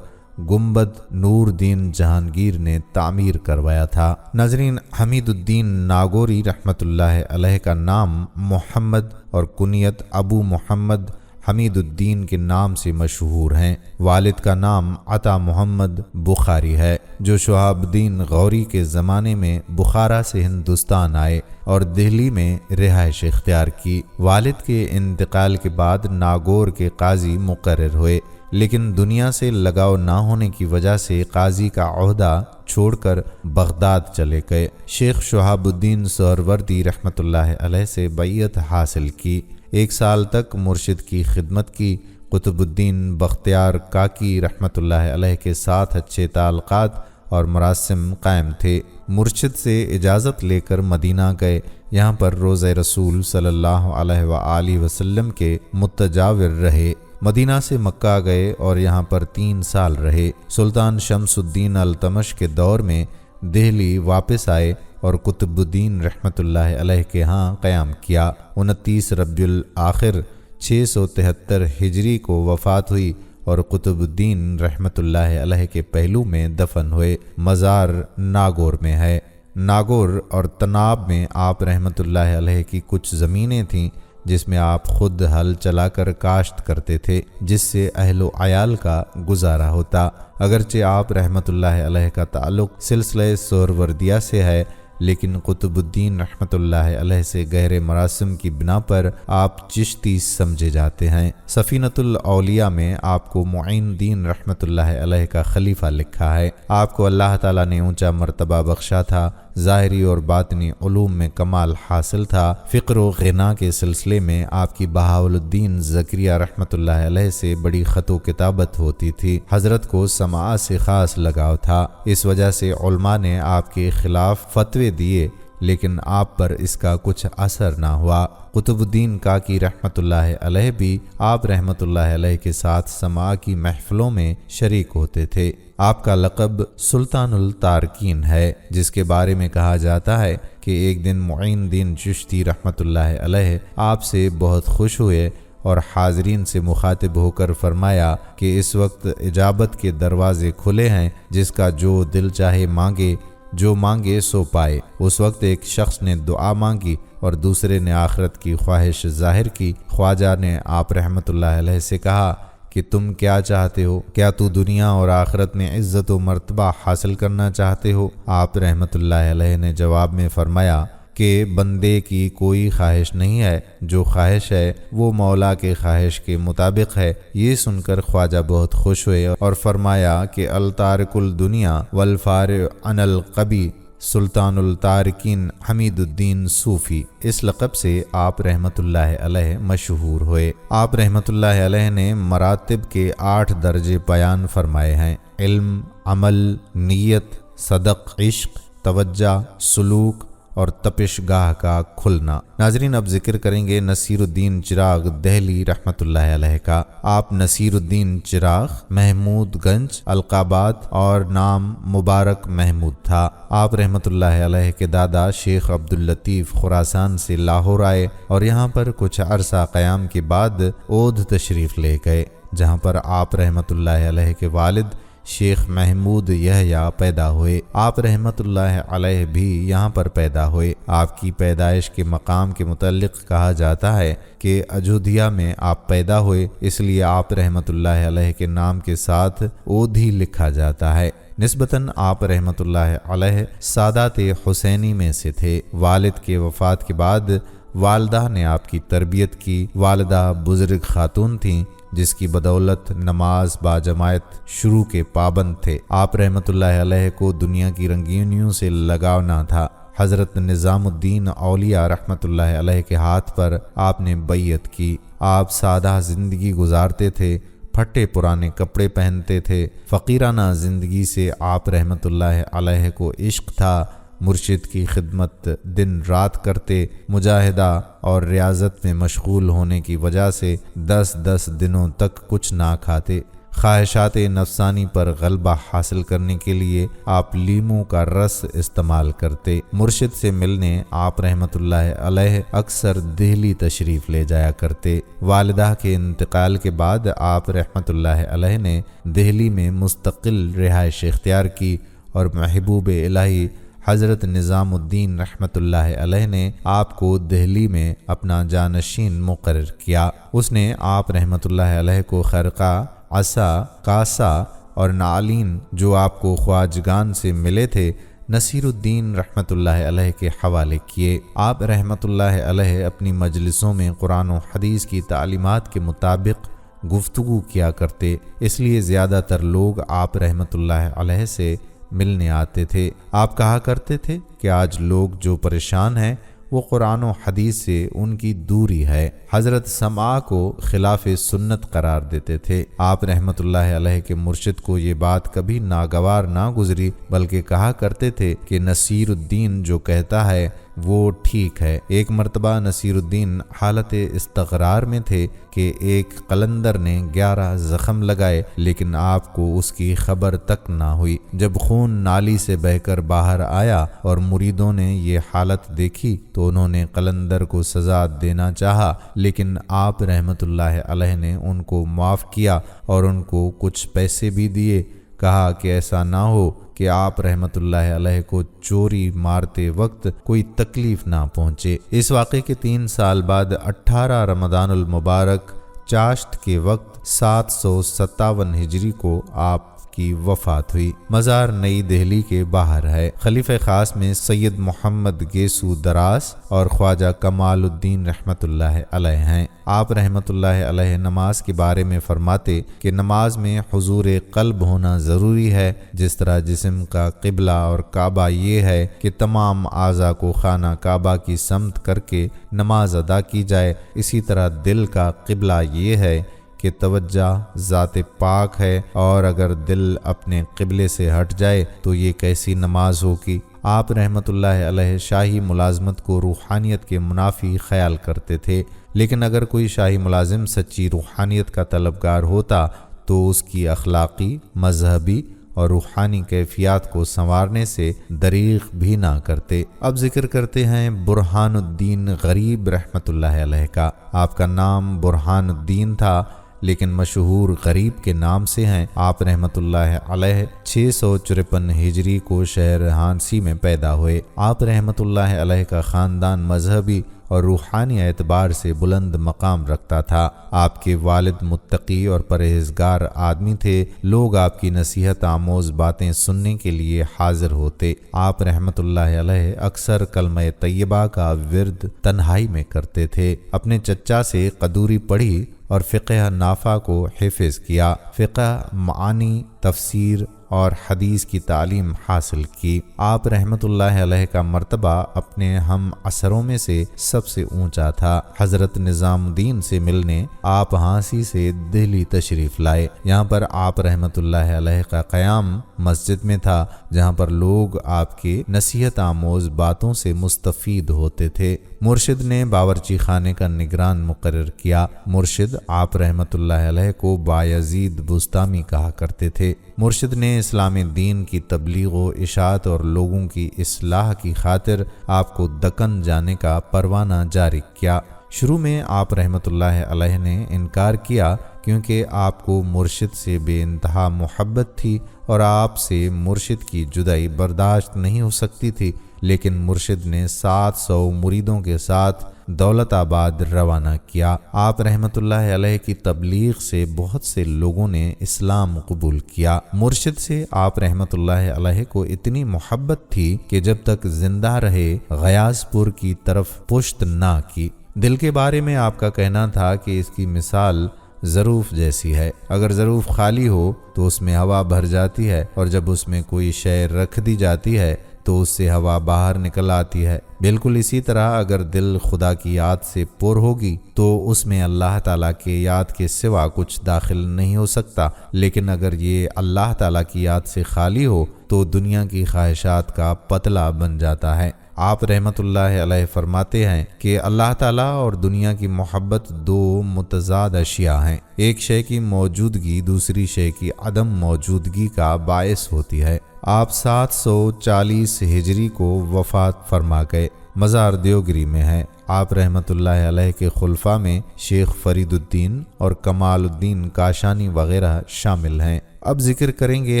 گنبد نور الدین جہانگیر نے تعمیر کروایا تھا۔ ناظرین، حمید الدین ناگوری رحمۃ اللہ علیہ کا نام محمد اور کنیت ابو محمد حمید الدین کے نام سے مشہور ہیں۔ والد کا نام عطا محمد بخاری ہے، جو شہاب الدین غوری کے زمانے میں بخارا سے ہندوستان آئے اور دہلی میں رہائش اختیار کی۔ والد کے انتقال کے بعد ناگور کے قاضی مقرر ہوئے، لیکن دنیا سے لگاؤ نہ ہونے کی وجہ سے قاضی کا عہدہ چھوڑ کر بغداد چلے گئے۔ شیخ شہاب الدین سہروردی رحمۃ اللہ علیہ سے بیعت حاصل کی۔ 1 سال تک مرشد کی خدمت کی۔ قطب الدین بختیار کاکی رحمۃ اللہ علیہ کے ساتھ اچھے تعلقات اور مراسم قائم تھے۔ مرشد سے اجازت لے کر مدینہ گئے۔ یہاں پر روضہ رسول صلی اللہ علیہ وآلہ وسلم کے متجاور رہے۔ مدینہ سے مکہ گئے اور یہاں پر 3 سال رہے۔ سلطان شمس الدین التمش کے دور میں دہلی واپس آئے اور قطب الدین رحمۃ اللہ علیہ کے ہاں قیام کیا۔ 29 ربیع الاخر 673 ہجری کو وفات ہوئی اور قطب الدین رحمۃ اللہ علیہ کے پہلو میں دفن ہوئے۔ مزار ناگور میں ہے۔ ناگور اور تناب میں آپ رحمۃ اللہ علیہ کی کچھ زمینیں تھیں جس میں آپ خود ہل چلا کر کاشت کرتے تھے، جس سے اہل و عیال کا گزارا ہوتا۔ اگرچہ آپ رحمۃ اللہ علیہ کا تعلق سلسلہ سہروردیہ سے ہے، لیکن قطب الدین رحمۃ اللہ علیہ سے گہرے مراسم کی بنا پر آپ چشتی سمجھے جاتے ہیں۔ سفینۃ الاولیاء میں آپ کو معین الدین رحمۃ اللہ علیہ کا خلیفہ لکھا ہے۔ آپ کو اللہ تعالیٰ نے اونچا مرتبہ بخشا تھا، ظاہری اور باطنی علوم میں کمال حاصل تھا۔ فقر و غنا کے سلسلے میں آپ کی بہاول الدین زکریہ رحمۃ اللہ علیہ سے بڑی خط و کتابت ہوتی تھی۔ حضرت کو سماع سے خاص لگاؤ تھا، اس وجہ سے علماء نے آپ کے خلاف فتوے دیے، لیکن آپ پر اس کا کچھ اثر نہ ہوا۔ قطب الدین کاکی رحمۃ اللہ علیہ بھی آپ رحمۃ اللہ علیہ کے ساتھ سماع کی محفلوں میں شریک ہوتے تھے۔ آپ کا لقب سلطان التارکین ہے، جس کے بارے میں کہا جاتا ہے کہ ایک دن معین الدین چشتی رحمۃ اللہ علیہ آپ سے بہت خوش ہوئے اور حاضرین سے مخاطب ہو کر فرمایا کہ اس وقت اجابت کے دروازے کھلے ہیں، جس کا جو دل چاہے مانگے، جو مانگے سو پائے۔ اس وقت ایک شخص نے دعا مانگی اور دوسرے نے آخرت کی خواہش ظاہر کی۔ خواجہ نے آپ رحمۃ اللہ علیہ سے کہا کہ تم کیا چاہتے ہو؟ کیا تو دنیا اور آخرت میں عزت و مرتبہ حاصل کرنا چاہتے ہو؟ آپ رحمۃ اللہ علیہ نے جواب میں فرمایا کہ بندے کی کوئی خواہش نہیں ہے، جو خواہش ہے وہ مولا کے خواہش کے مطابق ہے۔ یہ سن کر خواجہ بہت خوش ہوئے اور فرمایا کہ الطارق الدنیا والفارع عن القبی سلطان التارکین حمید الدین صوفی، اس لقب سے آپ رحمۃ اللہ علیہ مشہور ہوئے۔ آپ رحمۃ اللہ علیہ نے مراتب کے 8 درجے بیان فرمائے ہیں: علم، عمل، نیت، صدق، عشق، توجہ، سلوک اور تپش گاہ کا کھلنا۔ ناظرین، اب ذکر کریں گے نصیر الدین چراغ دہلی رحمۃ اللہ علیہ کا۔ آپ نصیر الدین چراغ محمود گنج القابات اور نام مبارک محمود تھا۔ آپ رحمۃ اللہ علیہ کے دادا شیخ عبداللطیف خراسان سے لاہور آئے اور یہاں پر کچھ عرصہ قیام کے بعد اودھ تشریف لے گئے، جہاں پر آپ رحمۃ اللہ علیہ کے والد شیخ محمود یحییٰ پیدا ہوئے۔ آپ رحمۃ اللہ علیہ بھی یہاں پر پیدا ہوئے۔ آپ کی پیدائش کے مقام کے متعلق کہا جاتا ہے کہ اجودھیا میں آپ پیدا ہوئے، اس لیے آپ رحمۃ اللہ علیہ کے نام کے ساتھ اودھی لکھا جاتا ہے۔ نسبتاً آپ رحمۃ اللہ علیہ سادات حسینی میں سے تھے۔ والد کے وفات کے بعد والدہ نے آپ کی تربیت کی۔ والدہ بزرگ خاتون تھیں، جس کی بدولت نماز باجماعت شروع کے پابند تھے۔ آپ رحمۃ اللہ علیہ کو دنیا کی رنگینیوں سے لگاؤ نہ تھا۔ حضرت نظام الدین اولیاء رحمۃ اللہ علیہ کے ہاتھ پر آپ نے بیعت کی۔ آپ سادہ زندگی گزارتے تھے، پھٹے پرانے کپڑے پہنتے تھے۔ فقیرانہ زندگی سے آپ رحمۃ اللہ علیہ کو عشق تھا۔ مرشد کی خدمت دن رات کرتے، مجاہدہ اور ریاضت میں مشغول ہونے کی وجہ سے 10 دنوں تک کچھ نہ کھاتے۔ خواہشات نفسانی پر غلبہ حاصل کرنے کے لیے آپ لیموں کا رس استعمال کرتے۔ مرشد سے ملنے آپ رحمۃ اللہ علیہ اکثر دہلی تشریف لے جایا کرتے۔ والدہ کے انتقال کے بعد آپ رحمۃ اللہ علیہ نے دہلی میں مستقل رہائش اختیار کی اور محبوب الہی حضرت نظام الدین رحمۃ اللہ علیہ نے آپ کو دہلی میں اپنا جانشین مقرر کیا۔ اس نے آپ رحمۃ اللہ علیہ کو خرقہ، عصا، کاسا اور نعلین جو آپ کو خواجگان سے ملے تھے، نصیر الدین رحمۃ اللہ علیہ کے حوالے کیے۔ آپ رحمۃ اللہ علیہ اپنی مجلسوں میں قرآن و حدیث کی تعلیمات کے مطابق گفتگو کیا کرتے، اس لیے زیادہ تر لوگ آپ رحمۃ اللہ علیہ سے ملنے آتے تھے۔ آپ کہا کرتے تھے کہ آج لوگ جو پریشان ہیں وہ قرآن و حدیث سے ان کی دوری ہے۔ حضرت سماع کو خلاف سنت قرار دیتے تھے۔ آپ رحمۃ اللہ علیہ کے مرشد کو یہ بات کبھی ناگوار نہ گزری، بلکہ کہا کرتے تھے کہ نصیر الدین جو کہتا ہے وہ ٹھیک ہے۔ ایک مرتبہ نصیر الدین حالت استغرار میں تھے کہ ایک قلندر نے 11 زخم لگائے، لیکن آپ کو اس کی خبر تک نہ ہوئی۔ جب خون نالی سے بہہ کر باہر آیا اور مریدوں نے یہ حالت دیکھی تو انہوں نے قلندر کو سزا دینا چاہا، لیکن آپ رحمۃ اللہ علیہ نے ان کو معاف کیا اور ان کو کچھ پیسے بھی دیے۔ کہا کہ ایسا نہ ہو کہ آپ رحمۃ اللہ علیہ کو چوری مارتے وقت کوئی تکلیف نہ پہنچے۔ اس واقعے کے 3 سال بعد 18 رمضان المبارک چاشت کے وقت 757 ہجری کو آپ کی وفات ہوئی۔ مزار نئی دہلی کے باہر ہے۔ خلیفہ خاص میں سید محمد گیسو دراس اور خواجہ کمال الدین رحمۃ اللہ علیہ ہیں۔ آپ رحمۃ اللہ علیہ نماز کے بارے میں فرماتے کہ نماز میں حضور قلب ہونا ضروری ہے۔ جس طرح جسم کا قبلہ اور کعبہ یہ ہے کہ تمام اعضاء کو خانہ کعبہ کی سمت کر کے نماز ادا کی جائے، اسی طرح دل کا قبلہ یہ ہے کہ توجہ ذات پاک ہے، اور اگر دل اپنے قبلے سے ہٹ جائے تو یہ کیسی نماز ہوگی۔ آپ رحمۃ اللہ علیہ شاہی ملازمت کو روحانیت کے منافی خیال کرتے تھے، لیکن اگر کوئی شاہی ملازم سچی روحانیت کا طلبگار ہوتا تو اس کی اخلاقی، مذہبی اور روحانی کیفیات کو سنوارنے سے دریغ بھی نہ کرتے۔ اب ذکر کرتے ہیں برہان الدین غریب رحمۃ اللہ علیہ کا۔ آپ کا نام برہان الدین تھا، لیکن مشہور غریب کے نام سے ہیں۔ آپ رحمۃ اللہ علیہ 654 ہجری کو شہر ہانسی میں پیدا ہوئے۔ آپ رحمۃ اللہ علیہ کا خاندان مذہبی اور روحانی اعتبار سے بلند مقام رکھتا تھا۔ آپ کے والد متقی اور پرہیزگار آدمی تھے۔ لوگ آپ کی نصیحت آموز باتیں سننے کے لیے حاضر ہوتے۔ آپ رحمۃ اللہ علیہ اکثر کلمہ طیبہ کا ورد تنہائی میں کرتے تھے۔ اپنے چچا سے قدوری پڑھی اور فقہ نافع کو حفظ کیا۔ فقہ، معانی، تفسیر اور حدیث کی تعلیم حاصل کی۔ آپ رحمۃ اللہ علیہ کا مرتبہ اپنے ہم عصروں میں سے سب سے اونچا تھا۔ حضرت نظام الدین سے ملنے آپ ہانسی سے دہلی تشریف لائے۔ یہاں پر آپ رحمۃ اللہ علیہ کا قیام مسجد میں تھا، جہاں پر لوگ آپ کے نصیحت آموز باتوں سے مستفید ہوتے تھے۔ مرشد نے باورچی خانے کا نگران مقرر کیا۔ مرشد آپ رحمۃ اللہ علیہ کو بایزید بستامی کہا کرتے تھے۔ مرشد نے اسلام دین کی تبلیغ و اشاعت اور لوگوں کی اصلاح کی خاطر آپ کو دکن جانے کا پروانہ جاری کیا۔ شروع میں آپ رحمۃ اللہ علیہ نے انکار کیا، کیونکہ آپ کو مرشد سے بے انتہا محبت تھی اور آپ سے مرشد کی جدائی برداشت نہیں ہو سکتی تھی، لیکن مرشد نے 700 مریدوں کے ساتھ دولت آباد روانہ کیا۔ آپ رحمۃ اللہ علیہ کی تبلیغ سے بہت سے لوگوں نے اسلام قبول کیا۔ مرشد سے آپ رحمۃ اللہ علیہ کو اتنی محبت تھی کہ جب تک زندہ رہے غیاث پور کی طرف پشت نہ کی۔ دل کے بارے میں آپ کا کہنا تھا کہ اس کی مثال ظروف جیسی ہے۔ اگر ظروف خالی ہو تو اس میں ہوا بھر جاتی ہے، اور جب اس میں کوئی شے رکھ دی جاتی ہے تو اس سے ہوا باہر نکل آتی ہے۔ بالکل اسی طرح اگر دل خدا کی یاد سے پر ہوگی تو اس میں اللہ تعالیٰ کے یاد کے سوا کچھ داخل نہیں ہو سکتا، لیکن اگر یہ اللہ تعالیٰ کی یاد سے خالی ہو تو دنیا کی خواہشات کا پتلا بن جاتا ہے۔ آپ رحمۃ اللہ علیہ فرماتے ہیں کہ اللہ تعالیٰ اور دنیا کی محبت دو متضاد اشیاء ہیں۔ ایک شے کی موجودگی دوسری شے کی عدم موجودگی کا باعث ہوتی ہے۔ آپ 740 ہجری کو وفات فرما گئے۔ مزار دیوگری میں ہے۔ آپ رحمۃ اللہ علیہ کے خلفاء میں شیخ فرید الدین اور کمال الدین کاشانی وغیرہ شامل ہیں۔ اب ذکر کریں گے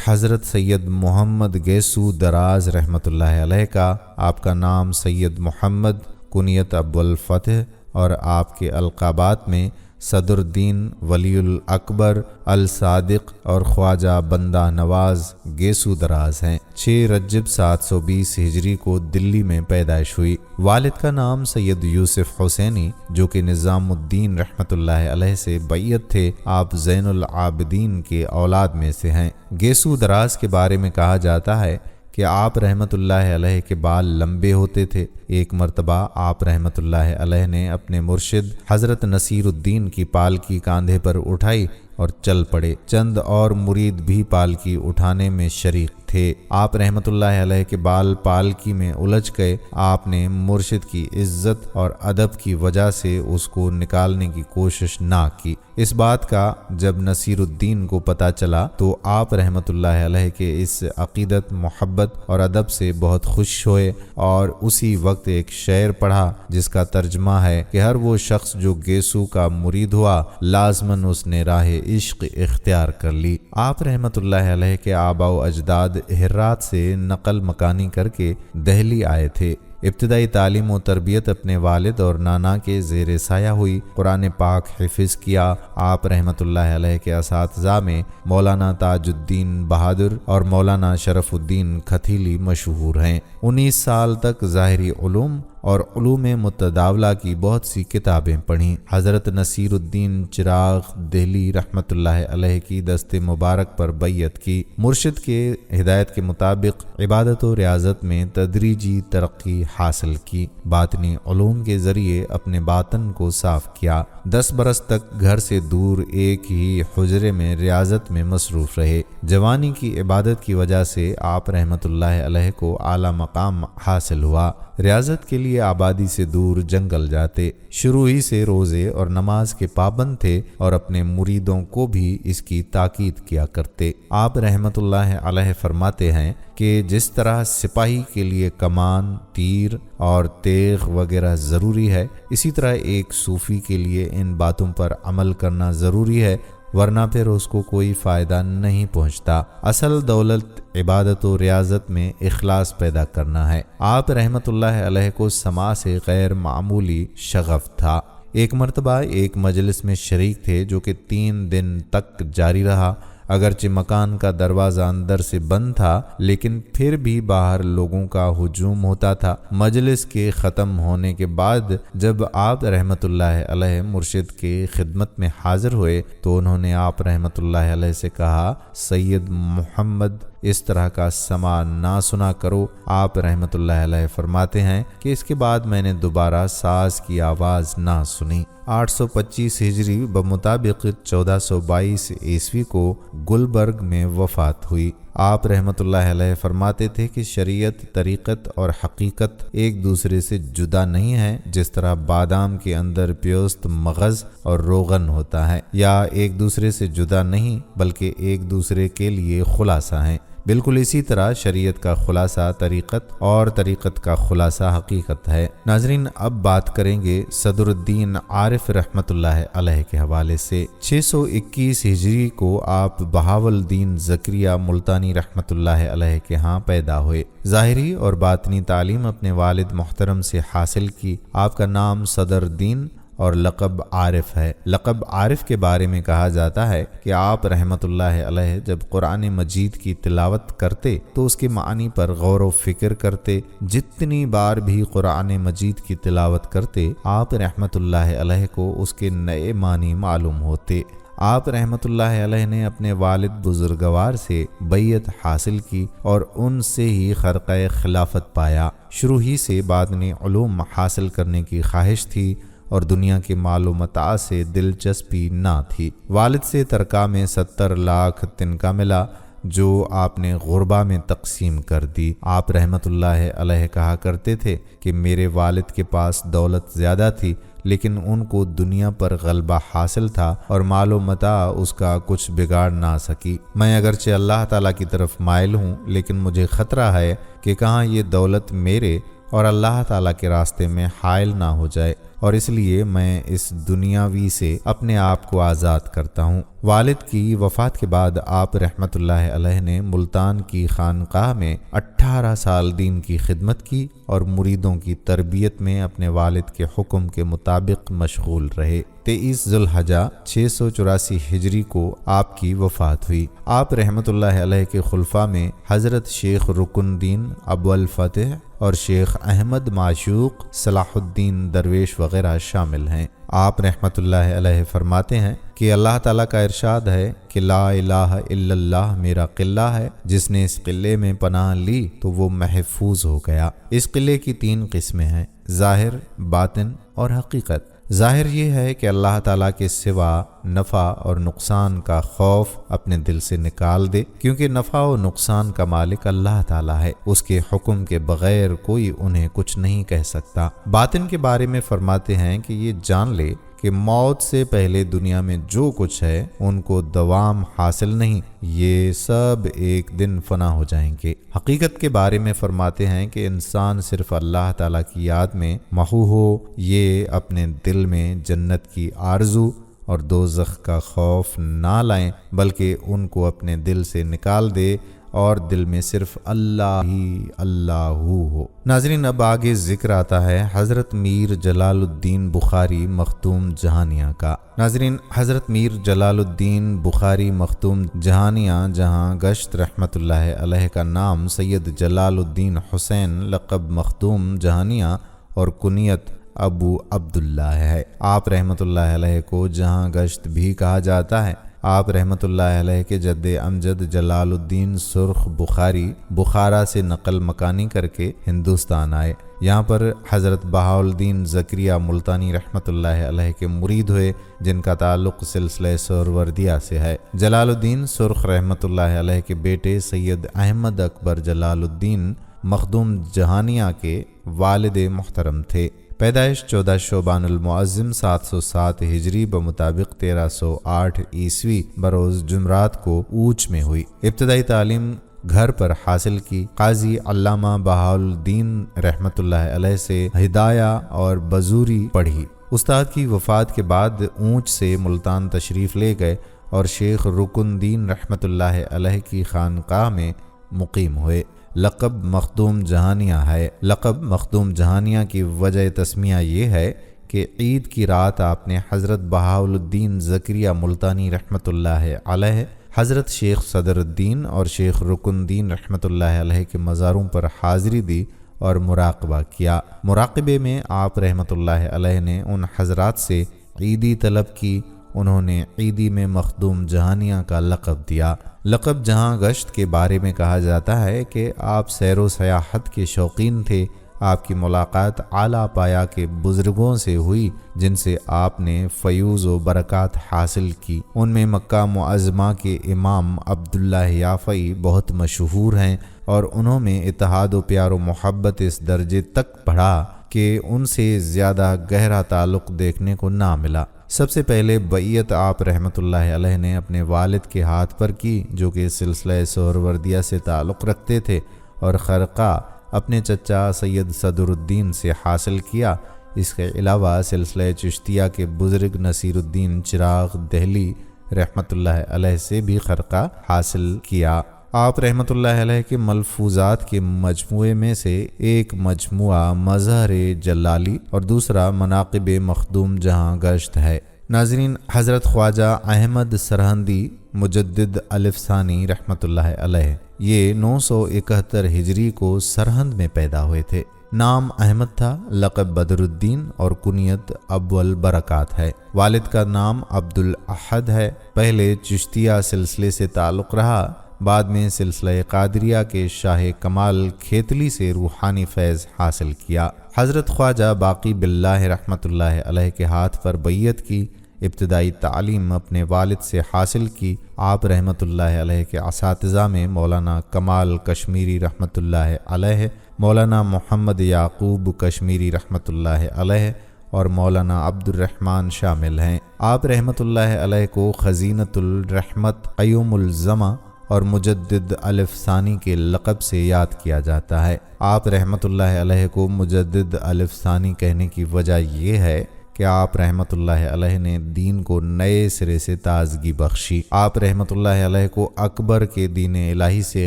حضرت سید محمد گیسو دراز رحمۃ اللہ علیہ کا۔ آپ کا نام سید محمد، کنیت ابو الفتح، اور آپ کے القابات میں صدر الدین، ولی الاکبر، الصادق اور خواجہ بندہ نواز گیسو دراز ہیں۔ 6 رجب 720 ہجری کو دلی میں پیدائش ہوئی۔ والد کا نام سید یوسف حسینی، جو کہ نظام الدین رحمۃ اللہ علیہ سے بیعت تھے۔ آپ زین العابدین کے اولاد میں سے ہیں۔ گیسو دراز کے بارے میں کہا جاتا ہے کہ آپ رحمۃ اللہ علیہ کے بال لمبے ہوتے تھے۔ ایک مرتبہ آپ رحمۃ اللہ علیہ نے اپنے مرشد حضرت نصیر الدین کی پالکی کاندھے پر اٹھائی اور چل پڑے۔ چند اور مرید بھی پالکی اٹھانے میں شریک تھے۔ آپ رحمۃ اللہ علیہ کے بال پالکی میں الجھ گئے۔ آپ نے مرشد کی عزت اور ادب کی وجہ سے اس کو نکالنے کی کوشش نہ کی۔ اس بات کا جب نصیر الدین کو پتہ چلا تو آپ رحمۃ اللہ علیہ کے اس عقیدت، محبت اور ادب سے بہت خوش ہوئے، اور اسی وقت ایک شعر پڑھا جس کا ترجمہ ہے کہ ہر وہ شخص جو گیسو کا مرید ہوا لازماً اس نے راہ عشق اختیار کر لی۔ آپ رحمۃ اللہ علیہ کے آباء و اجداد ہرات سے نقل مکانی کر کے دہلی آئے تھے۔ ابتدائی تعلیم و تربیت اپنے والد اور نانا کے زیر سایہ ہوئی۔ قرآن پاک حفظ کیا۔ آپ رحمۃ اللہ علیہ کے اساتذہ میں مولانا تاج الدین بہادر اور مولانا شرف الدین کھتیلی مشہور ہیں۔ 19 سال تک ظاہری علوم اور علوم متداولہ کی بہت سی کتابیں پڑھیں۔ حضرت نصیر الدین چراغ دہلی رحمۃ اللہ علیہ کی دست مبارک پر بیعت کی۔ مرشد کے ہدایت کے مطابق عبادت و ریاضت میں تدریجی ترقی حاصل کی۔ باطنی علوم کے ذریعے اپنے باطن کو صاف کیا۔ 10 برس تک گھر سے دور ایک ہی حجرے میں ریاضت میں مصروف رہے۔ جوانی کی عبادت کی وجہ سے آپ رحمۃ اللہ علیہ کو اعلیٰ مقام حاصل ہوا۔ ریاضت کے لیے لیے آبادی سے دور جنگل جاتے، شروع ہی سے روزے اور نماز کے پابند تھے اور اپنے مریدوں کو بھی اس کی تاکید کیا کرتے۔ آپ رحمت اللہ علیہ فرماتے ہیں کہ جس طرح سپاہی کے لیے کمان، تیر اور تیغ وغیرہ ضروری ہے، اسی طرح ایک صوفی کے لیے ان باتوں پر عمل کرنا ضروری ہے، ورنہ پھر اس کو کوئی فائدہ نہیں پہنچتا۔ اصل دولت عبادت و ریاضت میں اخلاص پیدا کرنا ہے۔ آپ رحمت اللہ علیہ کو سماع سے غیر معمولی شغف تھا۔ ایک مرتبہ ایک مجلس میں شریک تھے جو کہ 3 دن تک جاری رہا۔ اگرچہ مکان کا دروازہ اندر سے بند تھا، لیکن پھر بھی باہر لوگوں کا ہجوم ہوتا تھا۔ مجلس کے ختم ہونے کے بعد جب آپ رحمت اللہ علیہ مرشد کے خدمت میں حاضر ہوئے تو انہوں نے آپ رحمت اللہ علیہ سے کہا، سید محمد اس طرح کا سماع نہ سنا کرو۔ آپ رحمت اللہ علیہ فرماتے ہیں کہ اس کے بعد میں نے دوبارہ ساز کی آواز نہ سنی۔ 825 ہجری بمطابق 1422 عیسوی کو گلبرگ میں وفات ہوئی۔ آپ رحمت اللہ علیہ فرماتے تھے کہ شریعت، طریقت اور حقیقت ایک دوسرے سے جدا نہیں ہے، جس طرح بادام کے اندر پیوست، مغز اور روغن ہوتا ہے، یا ایک دوسرے سے جدا نہیں بلکہ ایک دوسرے کے لیے خلاصہ ہیں۔ بالکل اسی طرح شریعت کا خلاصہ طریقت اور طریقت کا خلاصہ حقیقت ہے۔ ناظرین، اب بات کریں گے صدر الدین عارف رحمت اللہ علیہ کے حوالے سے۔ 621 ہجری کو آپ بہاولدین زکریا ملتانی رحمت اللہ علیہ کے ہاں پیدا ہوئے۔ ظاہری اور باطنی تعلیم اپنے والد محترم سے حاصل کی۔ آپ کا نام صدر الدین اور لقب عارف ہے۔ لقب عارف کے بارے میں کہا جاتا ہے کہ آپ رحمت اللہ علیہ جب قرآن مجید کی تلاوت کرتے تو اس کے معنی پر غور و فکر کرتے۔ جتنی بار بھی قرآن مجید کی تلاوت کرتے، آپ رحمت اللہ علیہ کو اس کے نئے معنی معلوم ہوتے۔ آپ رحمت اللہ علیہ نے اپنے والد بزرگوار سے بیعت حاصل کی اور ان سے ہی خرقہ خلافت پایا۔ شروع ہی سے باطنی علوم حاصل کرنے کی خواہش تھی اور دنیا کے مال و متاع سے دلچسپی نہ تھی۔ والد سے ترکہ میں 70 لاکھ تنکا ملا جو آپ نے غربا میں تقسیم کر دی۔ آپ رحمت اللہ علیہ کہا کرتے تھے کہ میرے والد کے پاس دولت زیادہ تھی، لیکن ان کو دنیا پر غلبہ حاصل تھا اور مال و متاع اس کا کچھ بگاڑ نہ سکی۔ میں اگرچہ اللہ تعالیٰ کی طرف مائل ہوں، لیکن مجھے خطرہ ہے کہ کہاں یہ دولت میرے اور اللہ تعالیٰ کے راستے میں حائل نہ ہو جائے، اور اس لیے میں اس دنیاوی سے اپنے آپ کو آزاد کرتا ہوں۔ والد کی وفات کے بعد آپ رحمت اللہ علیہ نے ملتان کی خانقاہ میں 18 سال دین کی خدمت کی اور مریدوں کی تربیت میں اپنے والد کے حکم کے مطابق مشغول رہے۔ 23 ذوالحجہ 684 ہجری کو آپ کی وفات ہوئی۔ آپ رحمت اللہ علیہ کے خلفاء میں حضرت شیخ رکن الدین ابو الفتح اور شیخ احمد معشوق، صلاح الدین درویش وغیرہ شامل ہیں۔ آپ رحمت اللہ علیہ فرماتے ہیں کہ اللہ تعالیٰ کا ارشاد ہے کہ لا الہ الا اللہ میرا قلعہ ہے، جس نے اس قلعے میں پناہ لی تو وہ محفوظ ہو گیا۔ اس قلعے کی 3 قسمیں ہیں، ظاہر، باطن اور حقیقت۔ ظاہر یہ ہے کہ اللہ تعالیٰ کے سوا نفع اور نقصان کا خوف اپنے دل سے نکال دے، کیونکہ نفع و نقصان کا مالک اللہ تعالیٰ ہے، اس کے حکم کے بغیر کوئی انہیں کچھ نہیں کہہ سکتا۔ باطن کے بارے میں فرماتے ہیں کہ یہ جان لے کہ موت سے پہلے دنیا میں جو کچھ ہے ان کو دوام حاصل نہیں، یہ سب ایک دن فنا ہو جائیں گے۔ حقیقت کے بارے میں فرماتے ہیں کہ انسان صرف اللہ تعالیٰ کی یاد میں محو ہو، یہ اپنے دل میں جنت کی آرزو اور دوزخ کا خوف نہ لائیں، بلکہ ان کو اپنے دل سے نکال دے اور دل میں صرف اللہ ہی اللہ ہو۔ ناظرین، اب آگے ذکر آتا ہے حضرت میر جلال الدین بخاری مختوم جہانیہ کا۔ ناظرین، حضرت میر جلال الدین بخاری مختوم جہانیہ جہاں گشت رحمت اللہ علیہ کا نام سید جلال الدین حسین لقب مختوم جہانیہ اور کنیت ابو عبداللہ ہے۔ آپ رحمت اللہ علیہ کو جہاں گشت بھی کہا جاتا ہے۔ آپ رحمت اللہ علیہ کے جد امجد جلال الدین سرخ بخاری بخارا سے نقل مکانی کر کے ہندوستان آئے۔ یہاں پر حضرت بہاولدین زکریا ملتانی رحمت اللہ علیہ کے مرید ہوئے، جن کا تعلق سلسلہ سہروردیہ سے ہے۔ جلال الدین سرخ رحمت اللہ علیہ کے بیٹے سید احمد اکبر جلال الدین مخدوم جہانیہ کے والد محترم تھے۔ پیدائش 14 شعبان المعظم 707 ہجری بمطابق 1308 عیسوی بروز جمعرات کو اوچ میں ہوئی۔ ابتدائی تعلیم گھر پر حاصل کی۔ قاضی علامہ بہاءالدین رحمۃ اللہ علیہ سے ہدایہ اور بزوری پڑھی۔ استاد کی وفات کے بعد اونچ سے ملتان تشریف لے گئے اور شیخ رکن دین رحمۃ اللہ علیہ کی خانقاہ میں مقیم ہوئے۔ لقب مخدوم جہانیہ ہے۔ لقب مخدوم جہانیہ کی وجہ تسمیہ یہ ہے کہ عید کی رات آپ نے حضرت بہاءالدین زکریا ملتانی رحمۃ اللہ علیہ، حضرت شیخ صدر الدین اور شیخ رکن دین رحمۃ اللہ علیہ کے مزاروں پر حاضری دی اور مراقبہ کیا۔ مراقبے میں آپ رحمۃ اللہ علیہ نے ان حضرات سے عیدی طلب کی۔ انہوں نے عیدی میں مخدوم جہانیہ کا لقب دیا۔ لقب جہاں گشت کے بارے میں کہا جاتا ہے کہ آپ سیر و سیاحت کے شوقین تھے۔ آپ کی ملاقات اعلیٰ پایا کے بزرگوں سے ہوئی جن سے آپ نے فیوز و برکات حاصل کی۔ ان میں مکہ معظمہ کے امام عبداللہ یافعی بہت مشہور ہیں اور انہوں میں اتحاد و پیار و محبت اس درجے تک بڑھا کہ ان سے زیادہ گہرا تعلق دیکھنے کو نہ ملا۔ سب سے پہلے بیعت آپ رحمۃ اللہ علیہ نے اپنے والد کے ہاتھ پر کی جو کہ سلسلہ سہروردیہ سے تعلق رکھتے تھے، اور خرقہ اپنے چچا سید صدر الدین سے حاصل کیا۔ اس کے علاوہ سلسلہ چشتیہ کے بزرگ نصیر الدین چراغ دہلی رحمۃ اللہ علیہ سے بھی خرقہ حاصل کیا۔ آپ رحمۃ اللہ علیہ کے ملفوظات کے مجموعے میں سے ایک مجموعہ مظہر جلالی اور دوسرا مناقب مخدوم جہاں گشت ہے۔ ناظرین، حضرت خواجہ احمد سرہندی مجدد الف ثانی رحمۃ اللہ علیہ یہ 971 ہجری کو سرہند میں پیدا ہوئے تھے۔ نام احمد تھا، لقب بدر الدین اور کنیت ابو البرکات ہے۔ والد کا نام عبد الاحد ہے۔ پہلے چشتیہ سلسلے سے تعلق رہا، بعد میں سلسلہ قادریہ کے شاہ کمال کھیتلی سے روحانی فیض حاصل کیا۔ حضرت خواجہ باقی باللہ رحمۃ اللہ علیہ کے ہاتھ پر بیعت کی۔ ابتدائی تعلیم اپنے والد سے حاصل کی۔ آپ رحمۃ اللہ علیہ کے اساتذہ میں مولانا کمال کشمیری رحمۃ اللہ علیہ، مولانا محمد یعقوب کشمیری رحمۃ اللہ علیہ اور مولانا عبد الرحمن شامل ہیں۔ آپ رحمۃ اللہ علیہ کو خزینۃ الرحمت، قیوم الزماں اور مجدد الف ثانی کے لقب سے یاد کیا جاتا ہے۔ آپ رحمۃ اللہ علیہ کو مجدد الف ثانی کہنے کی وجہ یہ ہے کہ آپ رحمۃ اللہ علیہ نے دین کو نئے سرے سے تازگی بخشی۔ آپ رحمۃ اللہ علیہ کو اکبر کے دین الہی سے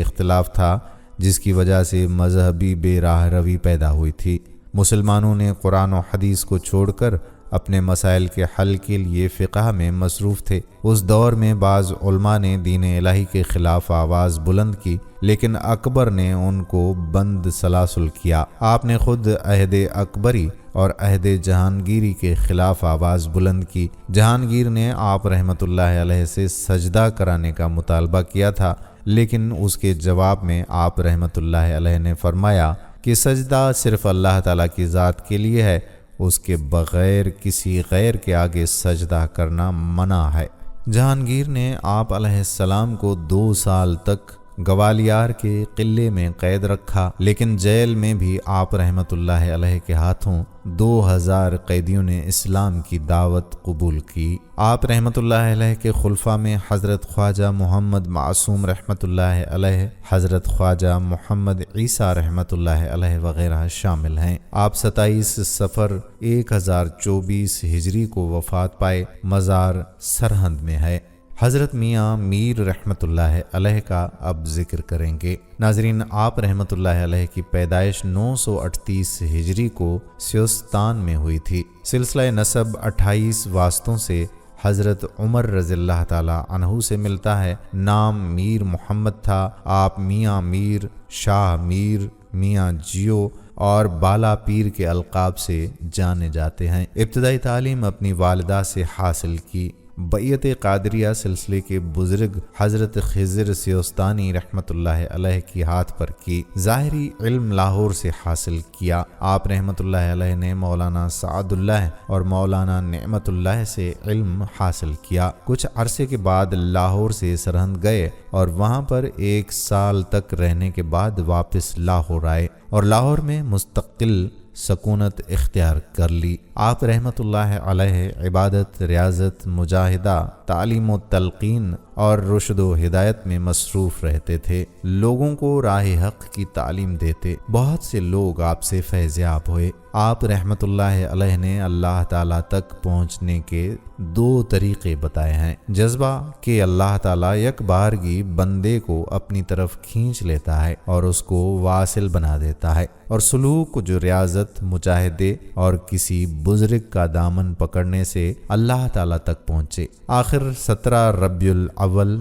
اختلاف تھا جس کی وجہ سے مذہبی بے راہ روی پیدا ہوئی تھی۔ مسلمانوں نے قرآن و حدیث کو چھوڑ کر اپنے مسائل کے حل کے لیے فقہ میں مصروف تھے۔ اس دور میں بعض علماء نے دین الہی کے خلاف آواز بلند کی، لیکن اکبر نے ان کو بند سلاسل کیا۔ آپ نے خود عہد اکبری اور عہد جہانگیری کے خلاف آواز بلند کی۔ جہانگیر نے آپ رحمۃ اللہ علیہ سے سجدہ کرانے کا مطالبہ کیا تھا، لیکن اس کے جواب میں آپ رحمۃ اللہ علیہ نے فرمایا کہ سجدہ صرف اللہ تعالیٰ کی ذات کے لیے ہے، اس کے بغیر کسی غیر کے آگے سجدہ کرنا منع ہے۔ جہانگیر نے آپ علیہ السلام کو 2 سال تک گوالیار کے قلعے میں قید رکھا، لیکن جیل میں بھی آپ رحمۃ اللہ علیہ کے ہاتھوں 2000 قیدیوں نے اسلام کی دعوت قبول کی۔ آپ رحمۃ اللہ علیہ کے خلفاء میں حضرت خواجہ محمد معصوم رحمۃ اللہ علیہ، حضرت خواجہ محمد عیسیٰ رحمۃ اللہ علیہ وغیرہ شامل ہیں۔ آپ 27 صفر 1024 ہجری کو وفات پائے۔ مزار سرہند میں ہے۔ حضرت میاں میر رحمۃ اللہ علیہ کا اب ذکر کریں گے۔ ناظرین، آپ رحمۃ اللہ علیہ کی پیدائش 938 ہجری کو سیستان میں ہوئی تھی۔ سلسلہ نسب 28 واسطوں سے حضرت عمر رضی اللہ تعالی عنہ سے ملتا ہے۔ نام میر محمد تھا۔ آپ میاں میر، شاہ میر، میاں جیو اور بالا پیر کے القاب سے جانے جاتے ہیں۔ ابتدائی تعلیم اپنی والدہ سے حاصل کی۔ بیعت قادریہ سلسلے کے بزرگ حضرت خضر سیستانی رحمۃ اللہ علیہ کی ہاتھ پر کی۔ ظاہری علم لاہور سے حاصل کیا۔ آپ رحمۃ اللہ علیہ نے مولانا سعد اللہ اور مولانا نعمت اللہ سے علم حاصل کیا۔ کچھ عرصے کے بعد لاہور سے سرہند گئے اور وہاں پر 1 سال تک رہنے کے بعد واپس لاہور آئے اور لاہور میں مستقل سکونت اختیار کر لی۔ آپ رحمۃ اللہ علیہ عبادت، ریاضت، مجاہدہ، تعلیم و تلقین اور رشد و ہدایت میں مصروف رہتے تھے۔ لوگوں کو راہ حق کی تعلیم دیتے۔ بہت سے لوگ آپ سے فیض یاب ہوئے۔ آپ رحمۃ اللہ علیہ نے اللہ تعالیٰ تک پہنچنے کے 2 طریقے بتائے ہیں۔ جذبہ کہ اللہ تعالیٰ یک بارگی بندے کو اپنی طرف کھینچ لیتا ہے اور اس کو واصل بنا دیتا ہے، اور سلوک جو ریاضت، مجاہدے اور کسی بزرگ کا دامن پکڑنے سے اللہ تعالیٰ تک پہنچے۔ آخر 17 ربیع الاول